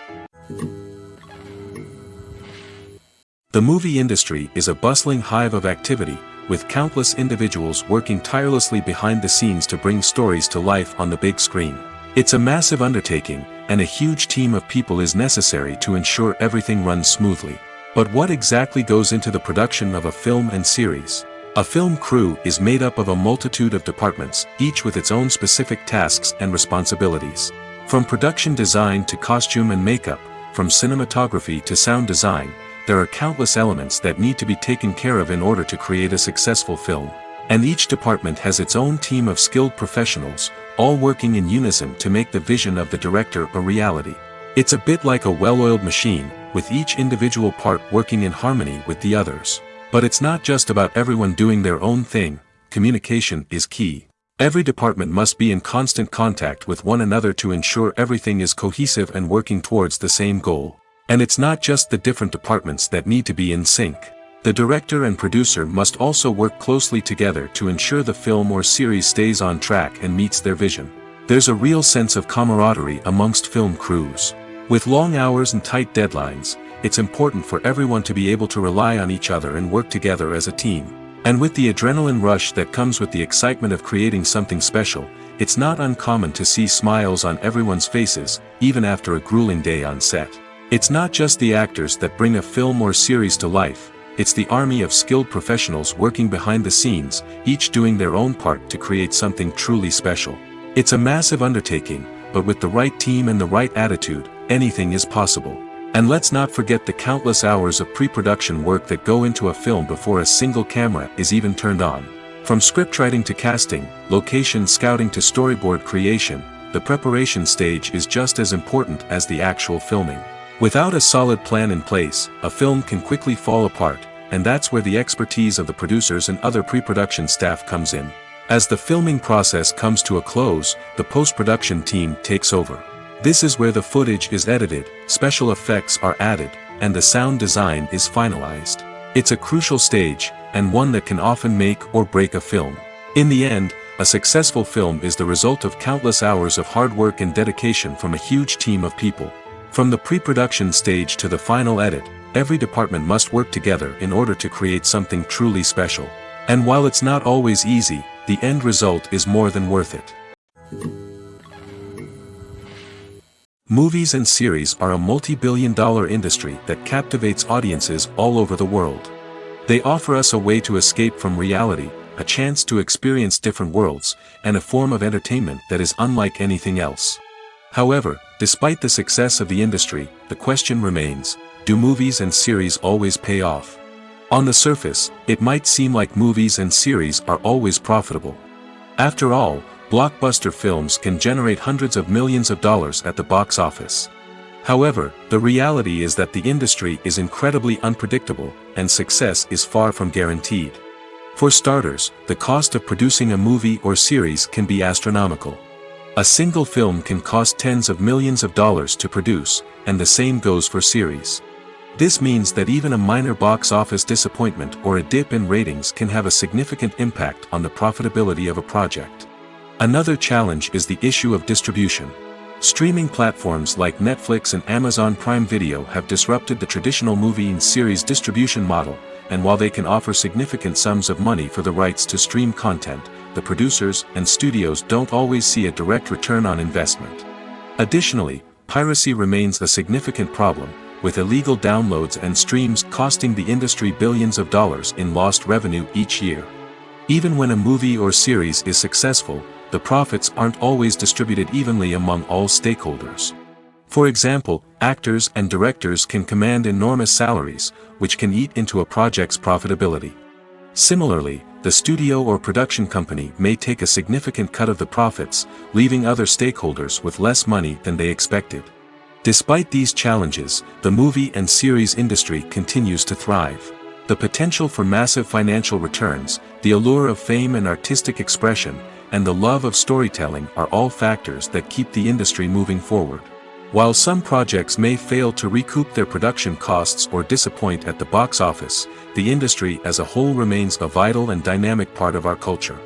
The movie industry is a bustling hive of activity, with countless individuals working tirelessly behind the scenes to bring stories to life on the big screen. It's a massive undertaking, and a huge team of people is necessary to ensure everything runs smoothly. But what exactly goes into the production of a film and series? A film crew is made up of a multitude of departments, each with its own specific tasks and responsibilities. From production design to costume and makeup, from cinematography to sound design, there are countless elements that need to be taken care of in order to create a successful film. And each department has its own team of skilled professionals, all working in unison to make the vision of the director a reality. It's a bit like a well-oiled machine, with each individual part working in harmony with the others. But it's not just about everyone doing their own thing. Communication is key. Every department must be in constant contact with one another to ensure everything is cohesive and working towards the same goal. And it's not just the different departments that need to be in sync. The director and producer must also work closely together to ensure the film or series stays on track and meets their vision. There's a real sense of camaraderie amongst film crews. With long hours and tight deadlines, it's important for everyone to be able to rely on each other and work together as a team. And with the adrenaline rush that comes with the excitement of creating something special, it's not uncommon to see smiles on everyone's faces, even after a grueling day on set. It's not just the actors that bring a film or series to life, it's the army of skilled professionals working behind the scenes, each doing their own part to create something truly special. It's a massive undertaking, but with the right team and the right attitude, anything is possible. And let's not forget the countless hours of pre-production work that go into a film before a single camera is even turned on. From scriptwriting to casting, location scouting to storyboard creation, the preparation stage is just as important as the actual filming. Without a solid plan in place, a film can quickly fall apart, and that's where the expertise of the producers and other pre-production staff comes in. As the filming process comes to a close, the post-production team takes over. This is where the footage is edited, special effects are added, and the sound design is finalized. It's a crucial stage, and one that can often make or break a film. In the end, a successful film is the result of countless hours of hard work and dedication from a huge team of people. From the pre-production stage to the final edit, every department must work together in order to create something truly special. And while it's not always easy, the end result is more than worth it. Movies and series are a multi-billion-dollar industry that captivates audiences all over the world. They offer us a way to escape from reality, a chance to experience different worlds, and a form of entertainment that is unlike anything else. However, despite the success of the industry, the question remains, do movies and series always pay off? On the surface, it might seem like movies and series are always profitable. After all, blockbuster films can generate hundreds of millions of dollars at the box office. However, the reality is that the industry is incredibly unpredictable, and success is far from guaranteed. For starters, the cost of producing a movie or series can be astronomical. A single film can cost tens of millions of dollars to produce, and the same goes for series. This means that even a minor box office disappointment or a dip in ratings can have a significant impact on the profitability of a project. Another challenge is the issue of distribution. Streaming platforms like Netflix and Amazon Prime Video have disrupted the traditional movie and series distribution model, and while they can offer significant sums of money for the rights to stream content, the producers and studios don't always see a direct return on investment. Additionally, piracy remains a significant problem, with illegal downloads and streams costing the industry billions of dollars in lost revenue each year. Even when a movie or series is successful, the profits aren't always distributed evenly among all stakeholders. For example, actors and directors can command enormous salaries, which can eat into a project's profitability. Similarly, the studio or production company may take a significant cut of the profits, leaving other stakeholders with less money than they expected. Despite these challenges, the movie and series industry continues to thrive. The potential for massive financial returns, the allure of fame and artistic expression, and the love of storytelling are all factors that keep the industry moving forward. While some projects may fail to recoup their production costs or disappoint at the box office, the industry as a whole remains a vital and dynamic part of our culture.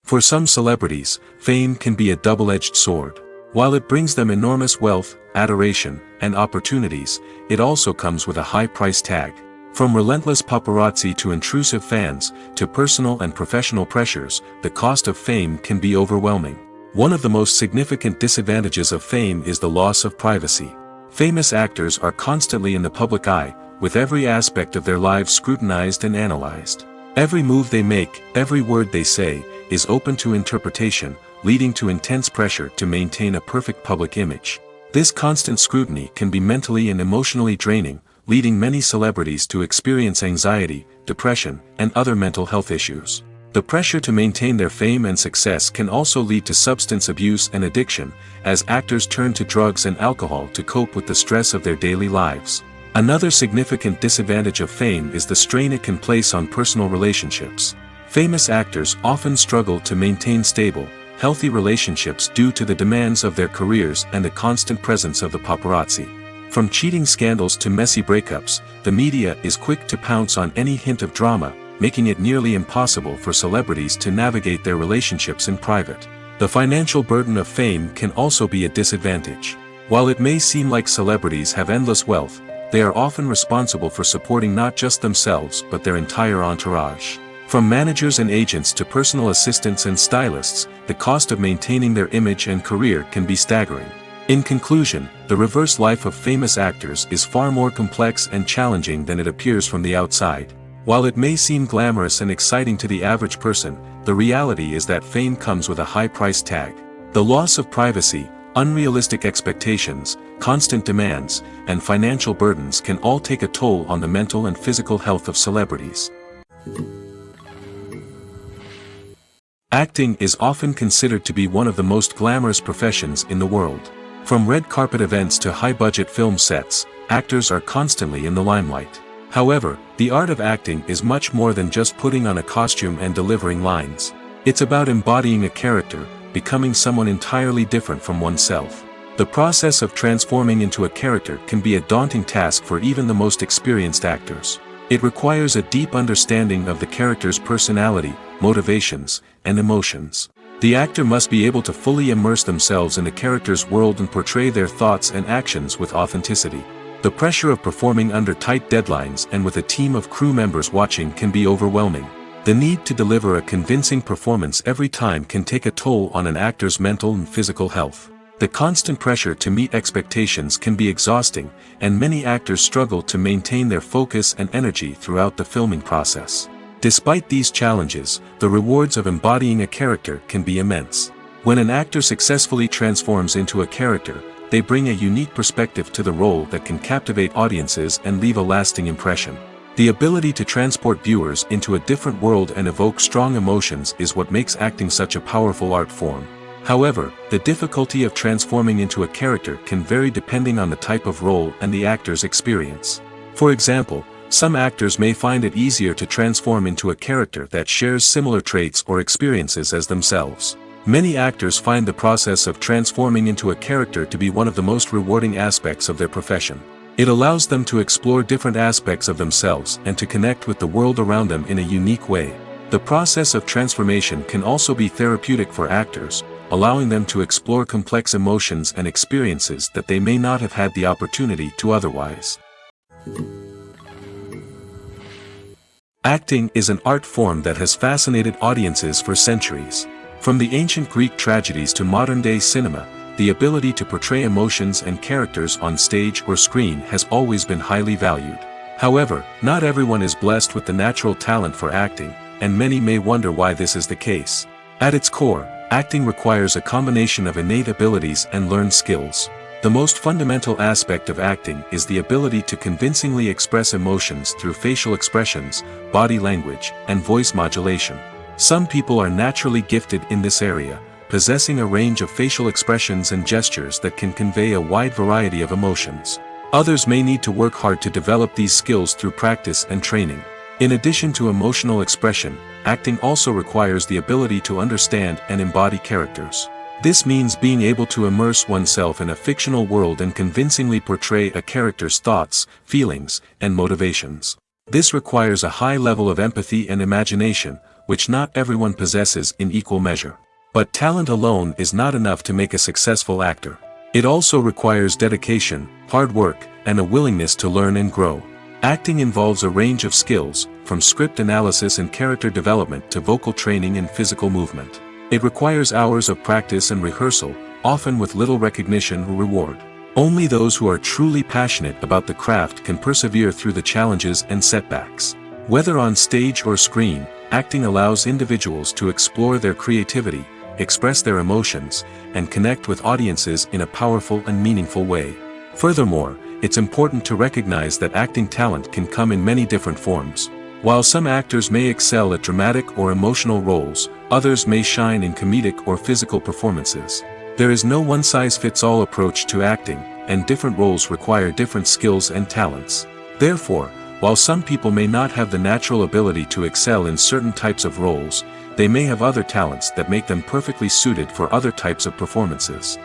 For some celebrities, fame can be a double-edged sword. While it brings them enormous wealth, adoration, and opportunities, it also comes with a high price tag. From relentless paparazzi to intrusive fans, to personal and professional pressures, the cost of fame can be overwhelming. One of the most significant disadvantages of fame is the loss of privacy. Famous actors are constantly in the public eye, with every aspect of their lives scrutinized and analyzed. Every move they make, every word they say, is open to interpretation, leading to intense pressure to maintain a perfect public image. This constant scrutiny can be mentally and emotionally draining, leading many celebrities to experience anxiety, depression, and other mental health issues. The pressure to maintain their fame and success can also lead to substance abuse and addiction, as actors turn to drugs and alcohol to cope with the stress of their daily lives. Another significant disadvantage of fame is the strain it can place on personal relationships. Famous actors often struggle to maintain stable, healthy relationships due to the demands of their careers and the constant presence of the paparazzi. From cheating scandals to messy breakups, the media is quick to pounce on any hint of drama, making it nearly impossible for celebrities to navigate their relationships in private. The financial burden of fame can also be a disadvantage. While it may seem like celebrities have endless wealth, they are often responsible for supporting not just themselves but their entire entourage. From managers and agents to personal assistants and stylists, the cost of maintaining their image and career can be staggering. In conclusion, the reverse life of famous actors is far more complex and challenging than it appears from the outside. While it may seem glamorous and exciting to the average person, the reality is that fame comes with a high price tag. The loss of privacy, unrealistic expectations, constant demands, and financial burdens can all take a toll on the mental and physical health of celebrities. Acting is often considered to be one of the most glamorous professions in the world. From red carpet events to high-budget film sets, actors are constantly in the limelight. However, the art of acting is much more than just putting on a costume and delivering lines. It's about embodying a character, becoming someone entirely different from oneself. The process of transforming into a character can be a daunting task for even the most experienced actors. It requires a deep understanding of the character's personality, motivations, and emotions. The actor must be able to fully immerse themselves in the character's world and portray their thoughts and actions with authenticity. The pressure of performing under tight deadlines and with a team of crew members watching can be overwhelming. The need to deliver a convincing performance every time can take a toll on an actor's mental and physical health. The constant pressure to meet expectations can be exhausting, and many actors struggle to maintain their focus and energy throughout the filming process. Despite these challenges, the rewards of embodying a character can be immense. When an actor successfully transforms into a character, they bring a unique perspective to the role that can captivate audiences and leave a lasting impression. The ability to transport viewers into a different world and evoke strong emotions is what makes acting such a powerful art form. However, the difficulty of transforming into a character can vary depending on the type of role and the actor's experience. For example, some actors may find it easier to transform into a character that shares similar traits or experiences as themselves. Many actors find the process of transforming into a character to be one of the most rewarding aspects of their profession. It allows them to explore different aspects of themselves and to connect with the world around them in a unique way. The process of transformation can also be therapeutic for actors, allowing them to explore complex emotions and experiences that they may not have had the opportunity to otherwise. Acting is an art form that has fascinated audiences for centuries. From the ancient Greek tragedies to modern-day cinema, the ability to portray emotions and characters on stage or screen has always been highly valued. However, not everyone is blessed with the natural talent for acting, and many may wonder why this is the case. At its core, acting requires a combination of innate abilities and learned skills. The most fundamental aspect of acting is the ability to convincingly express emotions through facial expressions, body language, and voice modulation. Some people are naturally gifted in this area, possessing a range of facial expressions and gestures that can convey a wide variety of emotions. Others may need to work hard to develop these skills through practice and training. In addition to emotional expression, acting also requires the ability to understand and embody characters. This means being able to immerse oneself in a fictional world and convincingly portray a character's thoughts, feelings, and motivations. This requires a high level of empathy and imagination, which not everyone possesses in equal measure. But talent alone is not enough to make a successful actor. It also requires dedication, hard work, and a willingness to learn and grow. Acting involves a range of skills, from script analysis and character development to vocal training and physical movement. It requires hours of practice and rehearsal, often with little recognition or reward. Only those who are truly passionate about the craft can persevere through the challenges and setbacks. Whether on stage or screen, acting allows individuals to explore their creativity, express their emotions, and connect with audiences in a powerful and meaningful way. Furthermore, it's important to recognize that acting talent can come in many different forms. While some actors may excel at dramatic or emotional roles, others may shine in comedic or physical performances. There is no one-size-fits-all approach to acting, and different roles require different skills and talents. Therefore, while some people may not have the natural ability to excel in certain types of roles, they may have other talents that make them perfectly suited for other types of performances.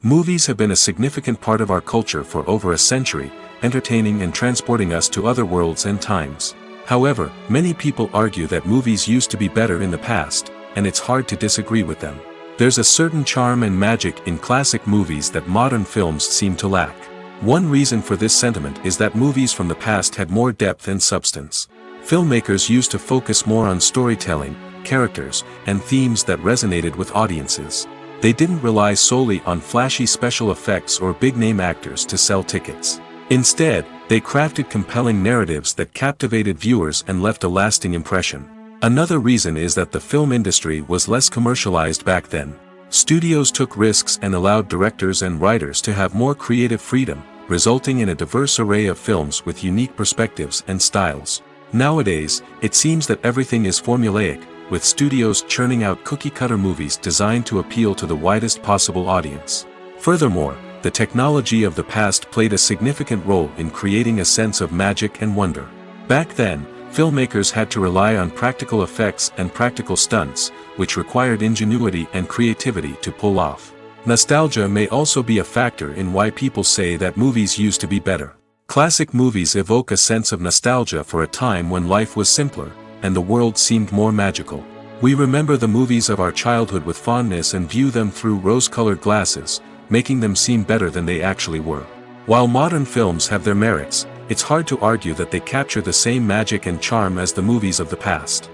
Movies have been a significant part of our culture for over a century, entertaining and transporting us to other worlds and times. However, many people argue that movies used to be better in the past, and it's hard to disagree with them. There's a certain charm and magic in classic movies that modern films seem to lack. One reason for this sentiment is that movies from the past had more depth and substance. Filmmakers used to focus more on storytelling, characters, and themes that resonated with audiences. They didn't rely solely on flashy special effects or big-name actors to sell tickets. Instead, they crafted compelling narratives that captivated viewers and left a lasting impression. Another reason is that the film industry was less commercialized back then. Studios took risks and allowed directors and writers to have more creative freedom, resulting in a diverse array of films with unique perspectives and styles. Nowadays, it seems that everything is formulaic, with studios churning out cookie-cutter movies designed to appeal to the widest possible audience. Furthermore, the technology of the past played a significant role in creating a sense of magic and wonder. Back then, filmmakers had to rely on practical effects and practical stunts, which required ingenuity and creativity to pull off. Nostalgia may also be a factor in why people say that movies used to be better. Classic movies evoke a sense of nostalgia for a time when life was simpler, and the world seemed more magical. We remember the movies of our childhood with fondness and view them through rose-colored glasses, making them seem better than they actually were. While modern films have their merits, it's hard to argue that they capture the same magic and charm as the movies of the past.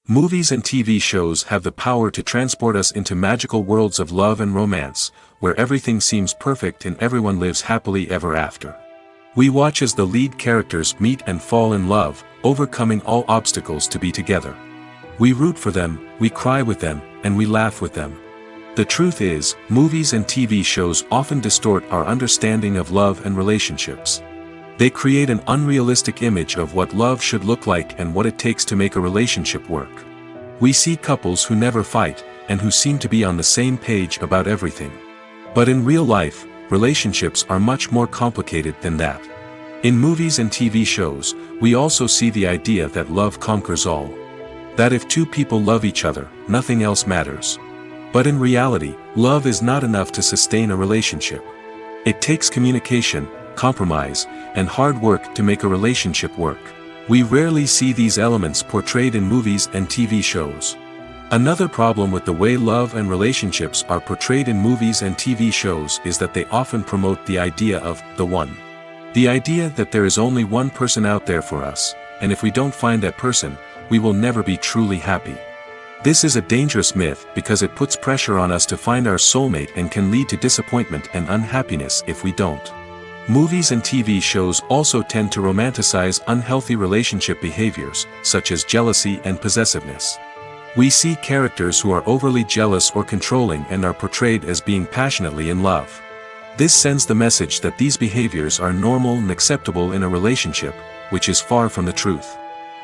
Movies and TV shows have the power to transport us into magical worlds of love and romance, where everything seems perfect and everyone lives happily ever after. We watch as the lead characters meet and fall in love, overcoming all obstacles to be together. We root for them, we cry with them, and we laugh with them. The truth is, movies and TV shows often distort our understanding of love and relationships. They create an unrealistic image of what love should look like and what it takes to make a relationship work. We see couples who never fight, and who seem to be on the same page about everything. But in real life, relationships are much more complicated than that. In movies and TV shows, we also see the idea that love conquers all. That if two people love each other, nothing else matters. But in reality, love is not enough to sustain a relationship. It takes communication, compromise, and hard work to make a relationship work. We rarely see these elements portrayed in movies and TV shows. Another problem with the way love and relationships are portrayed in movies and TV shows is that they often promote the idea of the one. The idea that there is only one person out there for us, and if we don't find that person, we will never be truly happy. This is a dangerous myth because it puts pressure on us to find our soulmate and can lead to disappointment and unhappiness if we don't. Movies and TV shows also tend to romanticize unhealthy relationship behaviors, such as jealousy and possessiveness. We see characters who are overly jealous or controlling and are portrayed as being passionately in love. This sends the message that these behaviors are normal and acceptable in a relationship, which is far from the truth.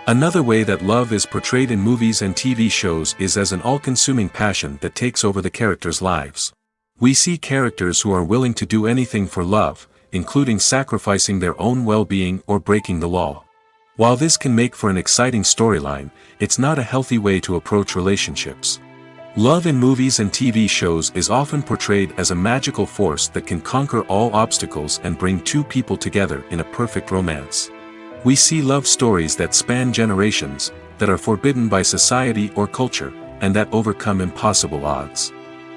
Another way that love is portrayed in movies and TV shows is as an all-consuming passion that takes over the characters' lives. We see characters who are willing to do anything for love, including sacrificing their own well-being or breaking the law. While this can make for an exciting storyline, it's not a healthy way to approach relationships. Love in movies and TV shows is often portrayed as a magical force that can conquer all obstacles and bring two people together in a perfect romance. We see love stories that span generations, that are forbidden by society or culture, and that overcome impossible odds.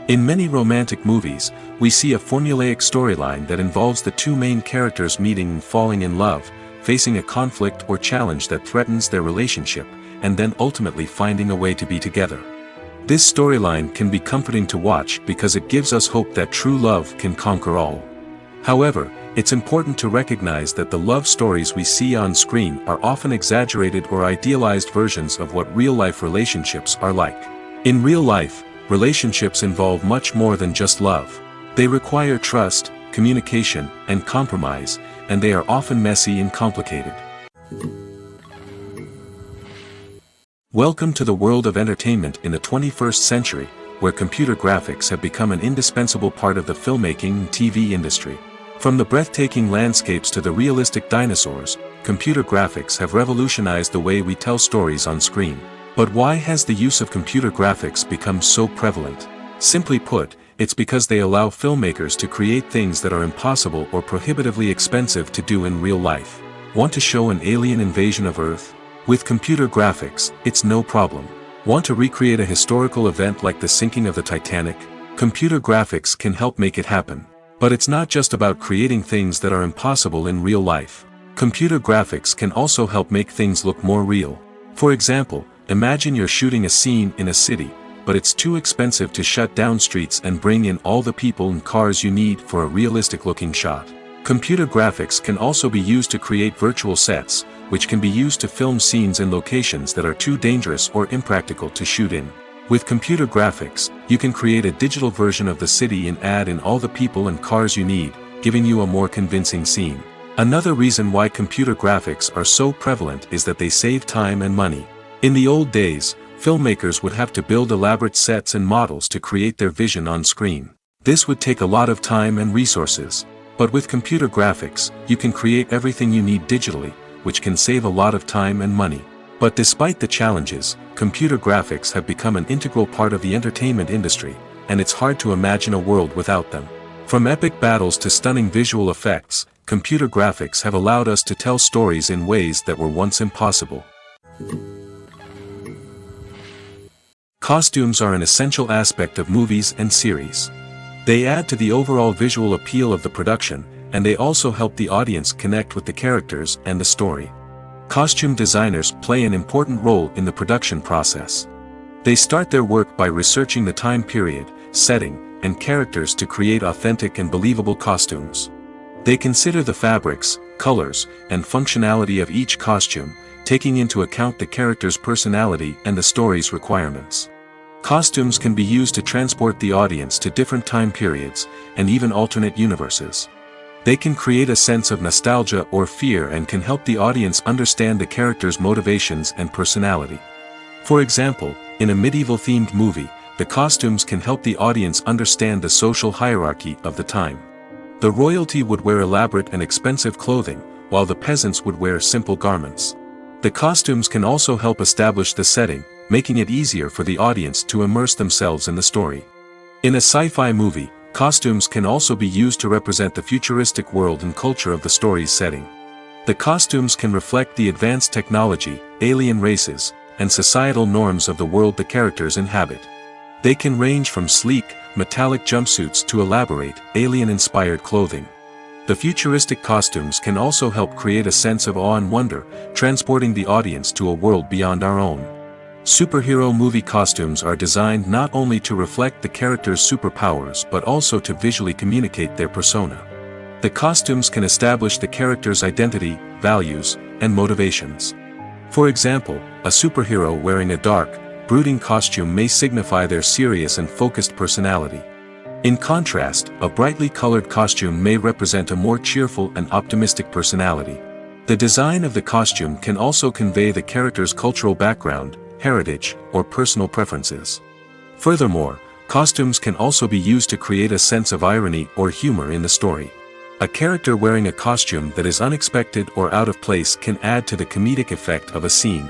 In many romantic movies, we see a formulaic storyline that involves the two main characters meeting and falling in love, facing a conflict or challenge that threatens their relationship, and then ultimately finding a way to be together. This storyline can be comforting to watch because it gives us hope that true love can conquer all. However, it's important to recognize that the love stories we see on screen are often exaggerated or idealized versions of what real-life relationships are like. In real life, relationships involve much more than just love. They require trust, communication, and compromise, and they are often messy and complicated. Welcome to the world of entertainment in the 21st century, where computer graphics have become an indispensable part of the filmmaking and TV industry. From the breathtaking landscapes to the realistic dinosaurs, computer graphics have revolutionized the way we tell stories on screen. But why has the use of computer graphics become so prevalent? Simply put, it's because they allow filmmakers to create things that are impossible or prohibitively expensive to do in real life. Want to show an alien invasion of Earth? With computer graphics, it's no problem. Want to recreate a historical event like the sinking of the Titanic? Computer graphics can help make it happen. But it's not just about creating things that are impossible in real life. Computer graphics can also help make things look more real. For example, imagine you're shooting a scene in a city, but it's too expensive to shut down streets and bring in all the people and cars you need for a realistic-looking shot. Computer graphics can also be used to create virtual sets, which can be used to film scenes in locations that are too dangerous or impractical to shoot in. With computer graphics, you can create a digital version of the city and add in all the people and cars you need, giving you a more convincing scene. Another reason why computer graphics are so prevalent is that they save time and money. In the old days, filmmakers would have to build elaborate sets and models to create their vision on screen. This would take a lot of time and resources. But with computer graphics, you can create everything you need digitally, which can save a lot of time and money. But despite the challenges, computer graphics have become an integral part of the entertainment industry, and it's hard to imagine a world without them. From epic battles to stunning visual effects, computer graphics have allowed us to tell stories in ways that were once impossible. Costumes are an essential aspect of movies and series. They add to the overall visual appeal of the production, and they also help the audience connect with the characters and the story. Costume designers play an important role in the production process. They start their work by researching the time period, setting, and characters to create authentic and believable costumes. They consider the fabrics, colors, and functionality of each costume, taking into account the character's personality and the story's requirements. Costumes can be used to transport the audience to different time periods, and even alternate universes. They can create a sense of nostalgia or fear and can help the audience understand the character's motivations and personality. For example, in a medieval-themed movie, the costumes can help the audience understand the social hierarchy of the time. The royalty would wear elaborate and expensive clothing, while the peasants would wear simple garments. The costumes can also help establish the setting, making it easier for the audience to immerse themselves in the story. In a sci-fi movie, costumes can also be used to represent the futuristic world and culture of the story's setting. The costumes can reflect the advanced technology, alien races, and societal norms of the world the characters inhabit. They can range from sleek, metallic jumpsuits to elaborate, alien-inspired clothing. The futuristic costumes can also help create a sense of awe and wonder, transporting the audience to a world beyond our own. Superhero movie costumes are designed not only to reflect the character's superpowers but also to visually communicate their persona. The costumes can establish the character's identity, values, and motivations. For example, a superhero wearing a dark, brooding costume may signify their serious and focused personality. In contrast, a brightly colored costume may represent a more cheerful and optimistic personality. The design of the costume can also convey the character's cultural background, heritage, or personal preferences. Furthermore, costumes can also be used to create a sense of irony or humor in the story. A character wearing a costume that is unexpected or out of place can add to the comedic effect of a scene.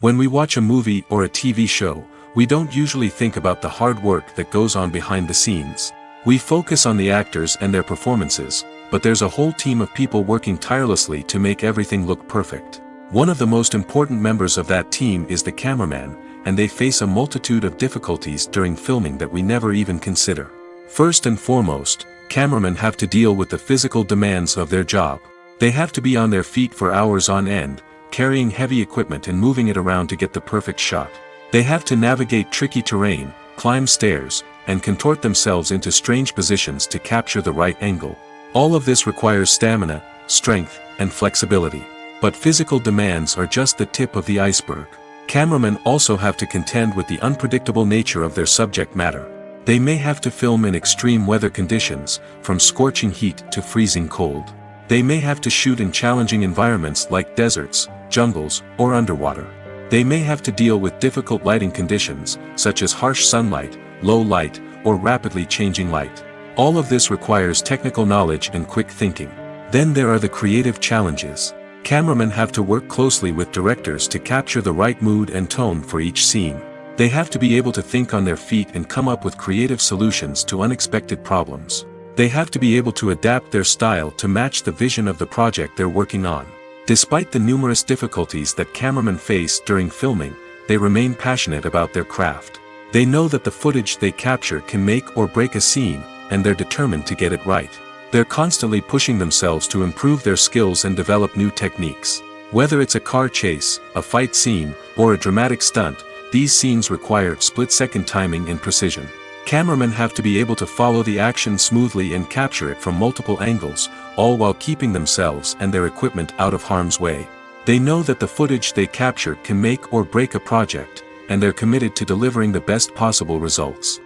When we watch a movie or a TV show, we don't usually think about the hard work that goes on behind the scenes. We focus on the actors and their performances, but there's a whole team of people working tirelessly to make everything look perfect. One of the most important members of that team is the cameraman, and they face a multitude of difficulties during filming that we never even consider. First and foremost, cameramen have to deal with the physical demands of their job. They have to be on their feet for hours on end, carrying heavy equipment and moving it around to get the perfect shot. They have to navigate tricky terrain, climb stairs, and contort themselves into strange positions to capture the right angle. All of this requires stamina, strength, and flexibility. But physical demands are just the tip of the iceberg. Cameramen also have to contend with the unpredictable nature of their subject matter. They may have to film in extreme weather conditions, from scorching heat to freezing cold. They may have to shoot in challenging environments like deserts, jungles, or underwater. They may have to deal with difficult lighting conditions, such as harsh sunlight, low light, or rapidly changing light. All of this requires technical knowledge and quick thinking. Then there are the creative challenges. Cameramen have to work closely with directors to capture the right mood and tone for each scene. They have to be able to think on their feet and come up with creative solutions to unexpected problems. They have to be able to adapt their style to match the vision of the project they're working on. Despite the numerous difficulties that cameramen face during filming, they remain passionate about their craft. They know that the footage they capture can make or break a scene, and they're determined to get it right. They're constantly pushing themselves to improve their skills and develop new techniques. Whether it's a car chase, a fight scene, or a dramatic stunt, these scenes require split-second timing and precision. Cameramen have to be able to follow the action smoothly and capture it from multiple angles, all while keeping themselves and their equipment out of harm's way. They know that the footage they capture can make or break a project, and they're committed to delivering the best possible results.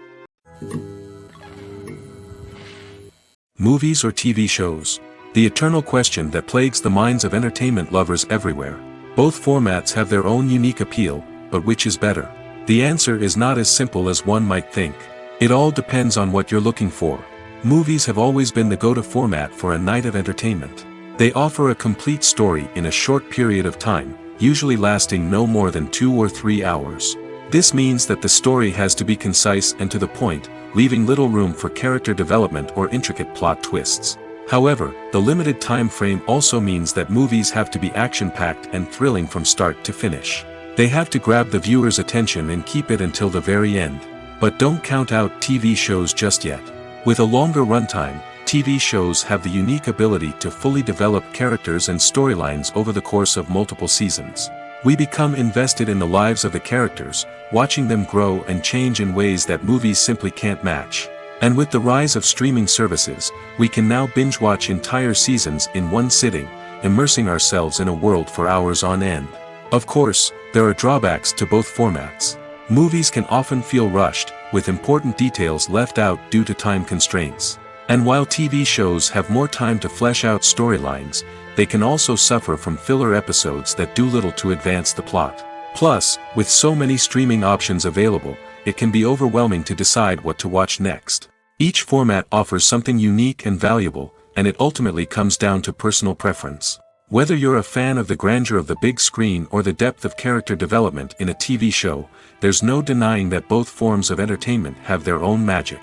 Movies or TV shows? The eternal question that plagues the minds of entertainment lovers everywhere. Both formats have their own unique appeal, but which is better? The answer is not as simple as one might think. It all depends on what you're looking for. Movies have always been the go-to format for a night of entertainment. They offer a complete story in a short period of time, usually lasting no more than 2 or 3 hours. This means that the story has to be concise and to the point, leaving little room for character development or intricate plot twists. However, the limited time frame also means that movies have to be action-packed and thrilling from start to finish. They have to grab the viewer's attention and keep it until the very end. But don't count out TV shows just yet. With a longer runtime, TV shows have the unique ability to fully develop characters and storylines over the course of multiple seasons. We become invested in the lives of the characters, watching them grow and change in ways that movies simply can't match. And with the rise of streaming services, we can now binge-watch entire seasons in one sitting, immersing ourselves in a world for hours on end. Of course, there are drawbacks to both formats. Movies can often feel rushed, with important details left out due to time constraints. And while TV shows have more time to flesh out storylines, they can also suffer from filler episodes that do little to advance the plot. Plus, with so many streaming options available, it can be overwhelming to decide what to watch next. Each format offers something unique and valuable, and it ultimately comes down to personal preference. Whether you're a fan of the grandeur of the big screen or the depth of character development in a TV show, there's no denying that both forms of entertainment have their own magic.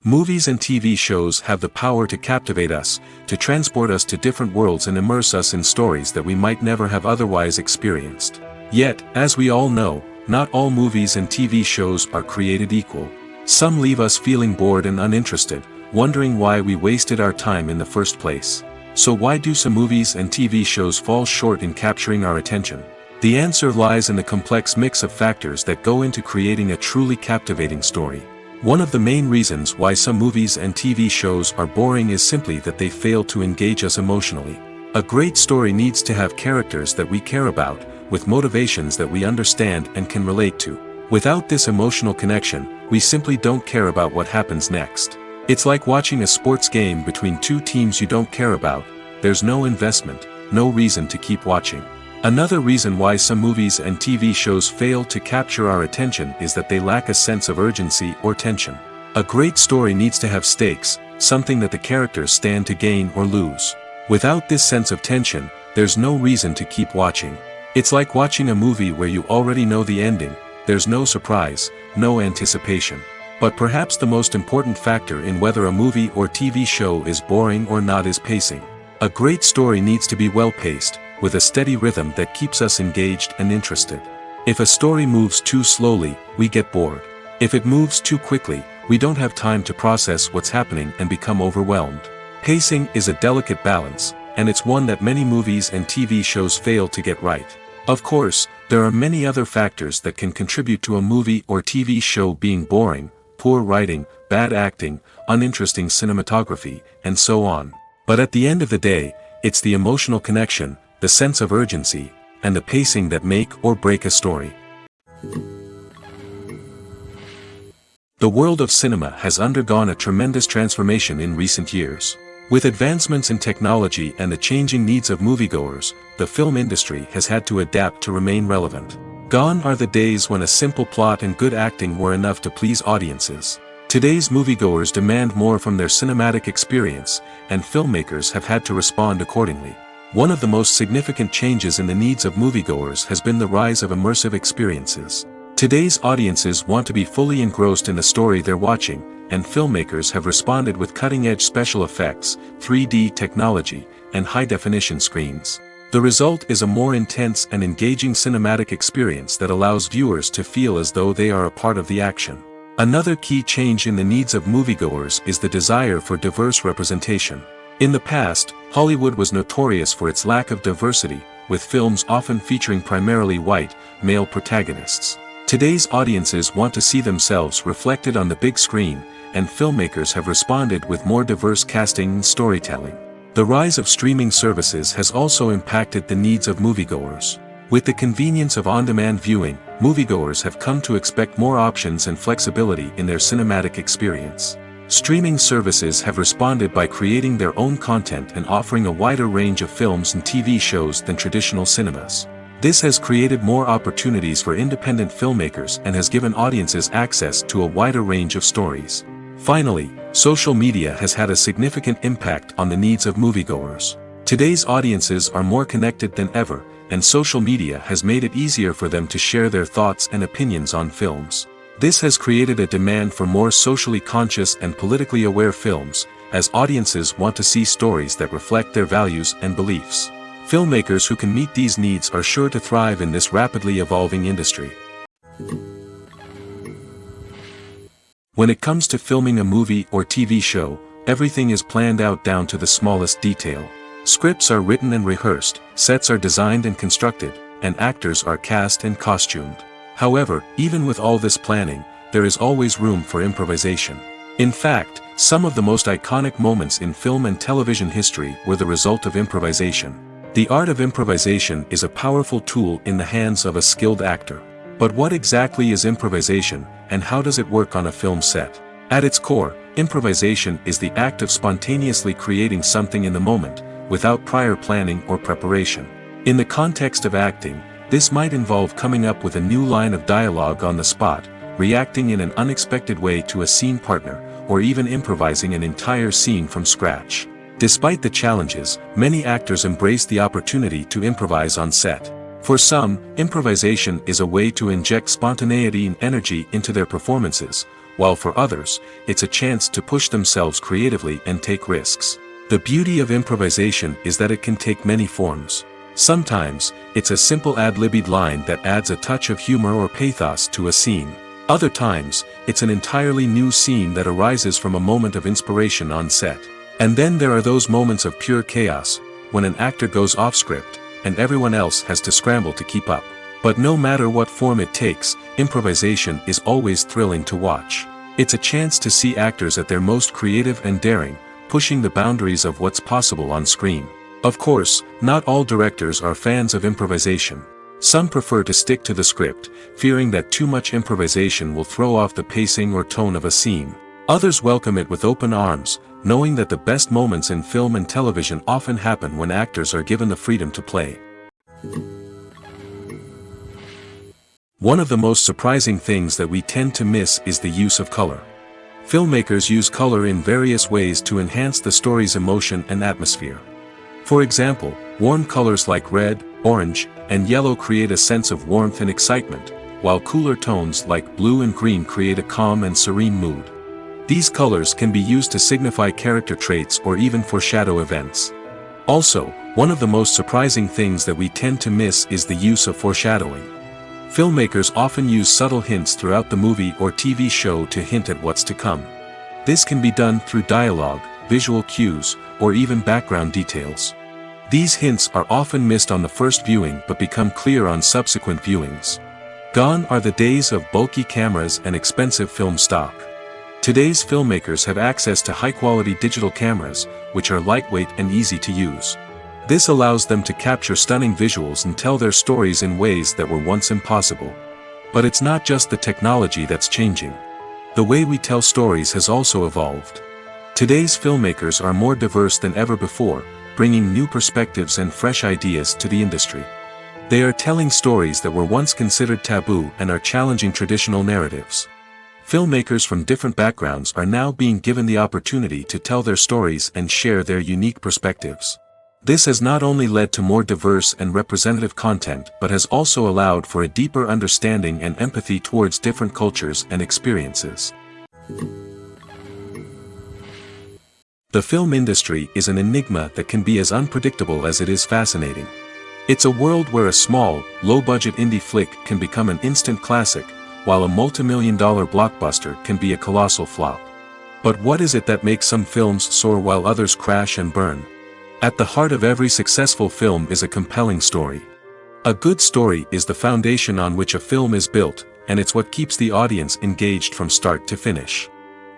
Movies and TV shows have the power to captivate us, to transport us to different worlds and immerse us in stories that we might never have otherwise experienced. Yet, as we all know, not all movies and TV shows are created equal. Some leave us feeling bored and uninterested, wondering why we wasted our time in the first place. So why do some movies and TV shows fall short in capturing our attention? The answer lies in the complex mix of factors that go into creating a truly captivating story. One of the main reasons why some movies and TV shows are boring is simply that they fail to engage us emotionally. A great story needs to have characters that we care about, with motivations that we understand and can relate to. Without this emotional connection, we simply don't care about what happens next. It's like watching a sports game between two teams you don't care about. There's no investment, no reason to keep watching. Another reason why some movies and TV shows fail to capture our attention is that they lack a sense of urgency or tension. A great story needs to have stakes, something that the characters stand to gain or lose. Without this sense of tension, there's no reason to keep watching. It's like watching a movie where you already know the ending. There's no surprise, no anticipation. But perhaps the most important factor in whether a movie or TV show is boring or not is pacing. A great story needs to be well-paced, with a steady rhythm that keeps us engaged and interested. If a story moves too slowly, we get bored. If it moves too quickly, we don't have time to process what's happening and become overwhelmed. Pacing is a delicate balance, and it's one that many movies and TV shows fail to get right. Of course, there are many other factors that can contribute to a movie or TV show being boring: poor writing, bad acting, uninteresting cinematography, and so on. But at the end of the day, it's the emotional connection, the sense of urgency, and the pacing that make or break a story. The world of cinema has undergone a tremendous transformation in recent years. With advancements in technology and the changing needs of moviegoers, the film industry has had to adapt to remain relevant. Gone are the days when a simple plot and good acting were enough to please audiences. Today's moviegoers demand more from their cinematic experience, and filmmakers have had to respond accordingly. One of the most significant changes in the needs of moviegoers has been the rise of immersive experiences. Today's audiences want to be fully engrossed in the story they're watching, and filmmakers have responded with cutting-edge special effects, 3D technology, and high-definition screens. The result is a more intense and engaging cinematic experience that allows viewers to feel as though they are a part of the action. Another key change in the needs of moviegoers is the desire for diverse representation. In the past, Hollywood was notorious for its lack of diversity, with films often featuring primarily white, male protagonists. Today's audiences want to see themselves reflected on the big screen, and filmmakers have responded with more diverse casting and storytelling. The rise of streaming services has also impacted the needs of moviegoers. With the convenience of on-demand viewing, moviegoers have come to expect more options and flexibility in their cinematic experience. Streaming services have responded by creating their own content and offering a wider range of films and TV shows than traditional cinemas. This has created more opportunities for independent filmmakers and has given audiences access to a wider range of stories. Finally, social media has had a significant impact on the needs of moviegoers. Today's audiences are more connected than ever, and social media has made it easier for them to share their thoughts and opinions on films. This has created a demand for more socially conscious and politically aware films, as audiences want to see stories that reflect their values and beliefs. Filmmakers who can meet these needs are sure to thrive in this rapidly evolving industry. When it comes to filming a movie or TV show, everything is planned out down to the smallest detail. Scripts are written and rehearsed, sets are designed and constructed, and actors are cast and costumed. However, even with all this planning, there is always room for improvisation. In fact, some of the most iconic moments in film and television history were the result of improvisation. The art of improvisation is a powerful tool in the hands of a skilled actor. But what exactly is improvisation, and how does it work on a film set? At its core, improvisation is the act of spontaneously creating something in the moment, without prior planning or preparation. In the context of acting, this might involve coming up with a new line of dialogue on the spot, reacting in an unexpected way to a scene partner, or even improvising an entire scene from scratch. Despite the challenges, many actors embrace the opportunity to improvise on set. For some, improvisation is a way to inject spontaneity and energy into their performances, while for others, it's a chance to push themselves creatively and take risks. The beauty of improvisation is that it can take many forms. Sometimes, it's a simple ad-libbed line that adds a touch of humor or pathos to a scene. Other times, it's an entirely new scene that arises from a moment of inspiration on set. And then there are those moments of pure chaos, when an actor goes off script, and everyone else has to scramble to keep up. But no matter what form it takes, improvisation is always thrilling to watch. It's a chance to see actors at their most creative and daring, pushing the boundaries of what's possible on screen. Of course, not all directors are fans of improvisation. Some prefer to stick to the script, fearing that too much improvisation will throw off the pacing or tone of a scene. Others welcome it with open arms, knowing that the best moments in film and television often happen when actors are given the freedom to play. One of the most surprising things that we tend to miss is the use of color. Filmmakers use color in various ways to enhance the story's emotion and atmosphere. For example, warm colors like red, orange, and yellow create a sense of warmth and excitement, while cooler tones like blue and green create a calm and serene mood. These colors can be used to signify character traits or even foreshadow events. Also, one of the most surprising things that we tend to miss is the use of foreshadowing. Filmmakers often use subtle hints throughout the movie or TV show to hint at what's to come. This can be done through dialogue, visual cues, or even background details. These hints are often missed on the first viewing but become clear on subsequent viewings. Gone are the days of bulky cameras and expensive film stock. Today's filmmakers have access to high-quality digital cameras, which are lightweight and easy to use. This allows them to capture stunning visuals and tell their stories in ways that were once impossible. But it's not just the technology that's changing. The way we tell stories has also evolved. Today's filmmakers are more diverse than ever before, bringing new perspectives and fresh ideas to the industry. They are telling stories that were once considered taboo and are challenging traditional narratives. Filmmakers from different backgrounds are now being given the opportunity to tell their stories and share their unique perspectives. This has not only led to more diverse and representative content but has also allowed for a deeper understanding and empathy towards different cultures and experiences. The film industry is an enigma that can be as unpredictable as it is fascinating. It's a world where a small, low-budget indie flick can become an instant classic, while a multi-million-dollar blockbuster can be a colossal flop. But what is it that makes some films soar while others crash and burn? At the heart of every successful film is a compelling story. A good story is the foundation on which a film is built, and it's what keeps the audience engaged from start to finish.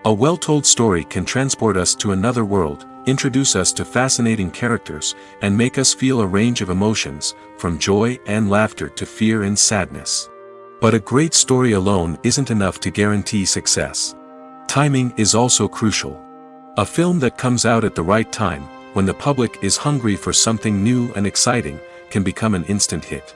A well-told story can transport us to another world, introduce us to fascinating characters, and make us feel a range of emotions, from joy and laughter to fear and sadness. But a great story alone isn't enough to guarantee success. Timing is also crucial. A film that comes out at the right time, when the public is hungry for something new and exciting, can become an instant hit.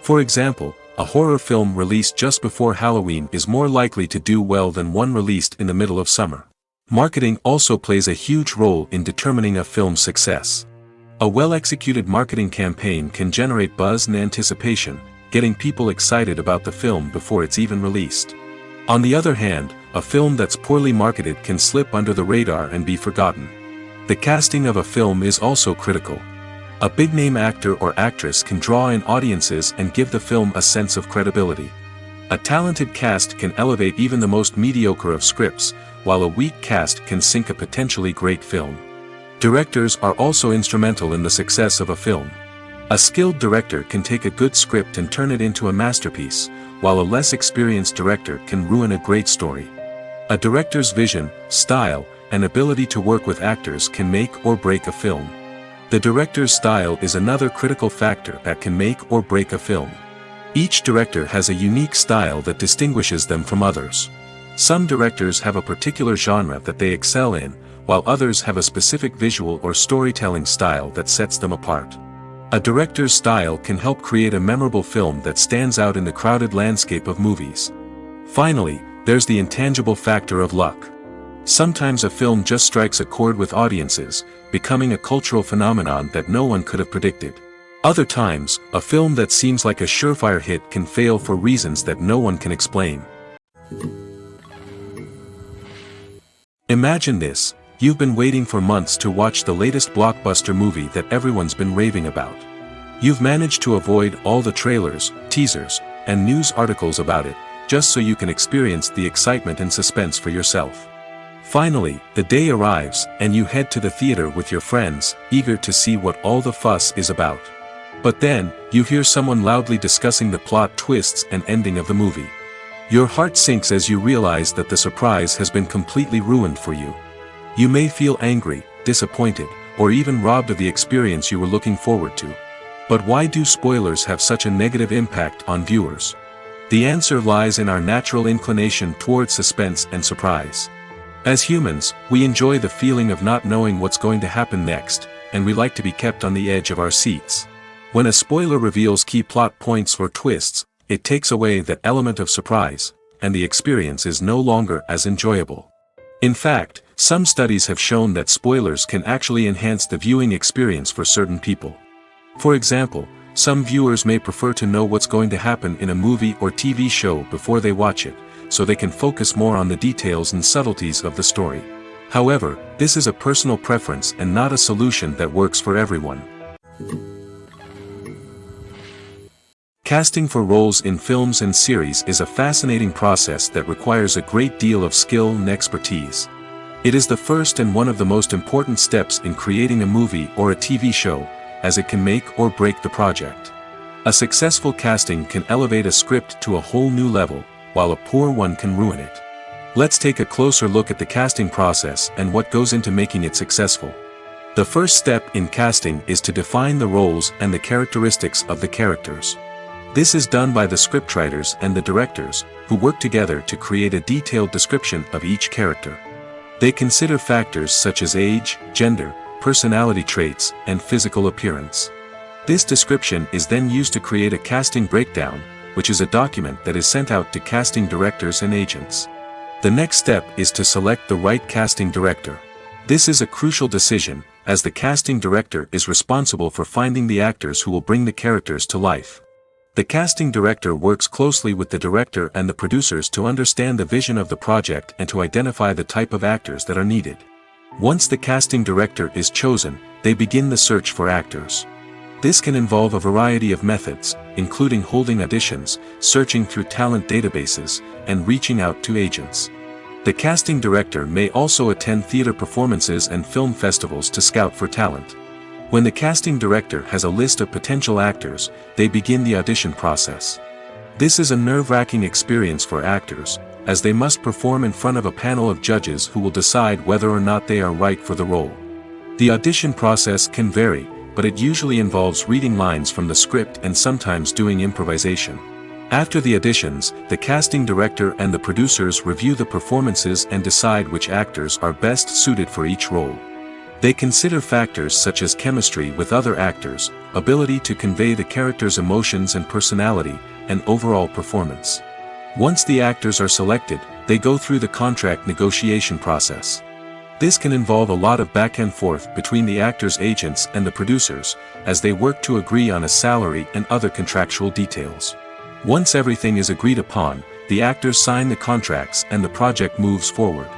For example, a horror film released just before Halloween is more likely to do well than one released in the middle of summer. Marketing also plays a huge role in determining a film's success. A well-executed marketing campaign can generate buzz and anticipation, getting people excited about the film before it's even released. On the other hand, a film that's poorly marketed can slip under the radar and be forgotten. The casting of a film is also critical. A big-name actor or actress can draw in audiences and give the film a sense of credibility. A talented cast can elevate even the most mediocre of scripts, while a weak cast can sink a potentially great film. Directors are also instrumental in the success of a film. A skilled director can take a good script and turn it into a masterpiece, while a less experienced director can ruin a great story. A director's vision, style, and ability to work with actors can make or break a film. The director's style is another critical factor that can make or break a film. Each director has a unique style that distinguishes them from others. Some directors have a particular genre that they excel in, while others have a specific visual or storytelling style that sets them apart. A director's style can help create a memorable film that stands out in the crowded landscape of movies. Finally, there's the intangible factor of luck. Sometimes a film just strikes a chord with audiences, becoming a cultural phenomenon that no one could have predicted. Other times, a film that seems like a surefire hit can fail for reasons that no one can explain. Imagine this: you've been waiting for months to watch the latest blockbuster movie that everyone's been raving about. You've managed to avoid all the trailers, teasers, and news articles about it, just so you can experience the excitement and suspense for yourself. Finally, the day arrives, and you head to the theater with your friends, eager to see what all the fuss is about. But then, you hear someone loudly discussing the plot twists and ending of the movie. Your heart sinks as you realize that the surprise has been completely ruined for you. You may feel angry, disappointed, or even robbed of the experience you were looking forward to. But why do spoilers have such a negative impact on viewers? The answer lies in our natural inclination toward suspense and surprise. As humans, we enjoy the feeling of not knowing what's going to happen next, and we like to be kept on the edge of our seats. When a spoiler reveals key plot points or twists, it takes away that element of surprise, and the experience is no longer as enjoyable. In fact, some studies have shown that spoilers can actually enhance the viewing experience for certain people. For example, some viewers may prefer to know what's going to happen in a movie or TV show before they watch it, so they can focus more on the details and subtleties of the story. However, this is a personal preference and not a solution that works for everyone. Casting for roles in films and series is a fascinating process that requires a great deal of skill and expertise. It is the first and one of the most important steps in creating a movie or a TV show, as it can make or break the project. A successful casting can elevate a script to a whole new level, while a poor one can ruin it. Let's take a closer look at the casting process and what goes into making it successful. The first step in casting is to define the roles and the characteristics of the characters. This is done by the scriptwriters and the directors, who work together to create a detailed description of each character. They consider factors such as age, gender, personality traits, and physical appearance. This description is then used to create a casting breakdown, which is a document that is sent out to casting directors and agents. The next step is to select the right casting director. This is a crucial decision, as the casting director is responsible for finding the actors who will bring the characters to life. The casting director works closely with the director and the producers to understand the vision of the project and to identify the type of actors that are needed. Once the casting director is chosen, they begin the search for actors. This can involve a variety of methods, including holding auditions, searching through talent databases, and reaching out to agents. The casting director may also attend theater performances and film festivals to scout for talent. When the casting director has a list of potential actors, they begin the audition process. This is a nerve-wracking experience for actors, as they must perform in front of a panel of judges who will decide whether or not they are right for the role. The audition process can vary, but it usually involves reading lines from the script and sometimes doing improvisation. After the auditions, the casting director and the producers review the performances and decide which actors are best suited for each role. They consider factors such as chemistry with other actors, ability to convey the character's emotions and personality, and overall performance. Once the actors are selected, they go through the contract negotiation process. This can involve a lot of back and forth between the actors' agents and the producers, as they work to agree on a salary and other contractual details. Once everything is agreed upon, the actors sign the contracts and the project moves forward.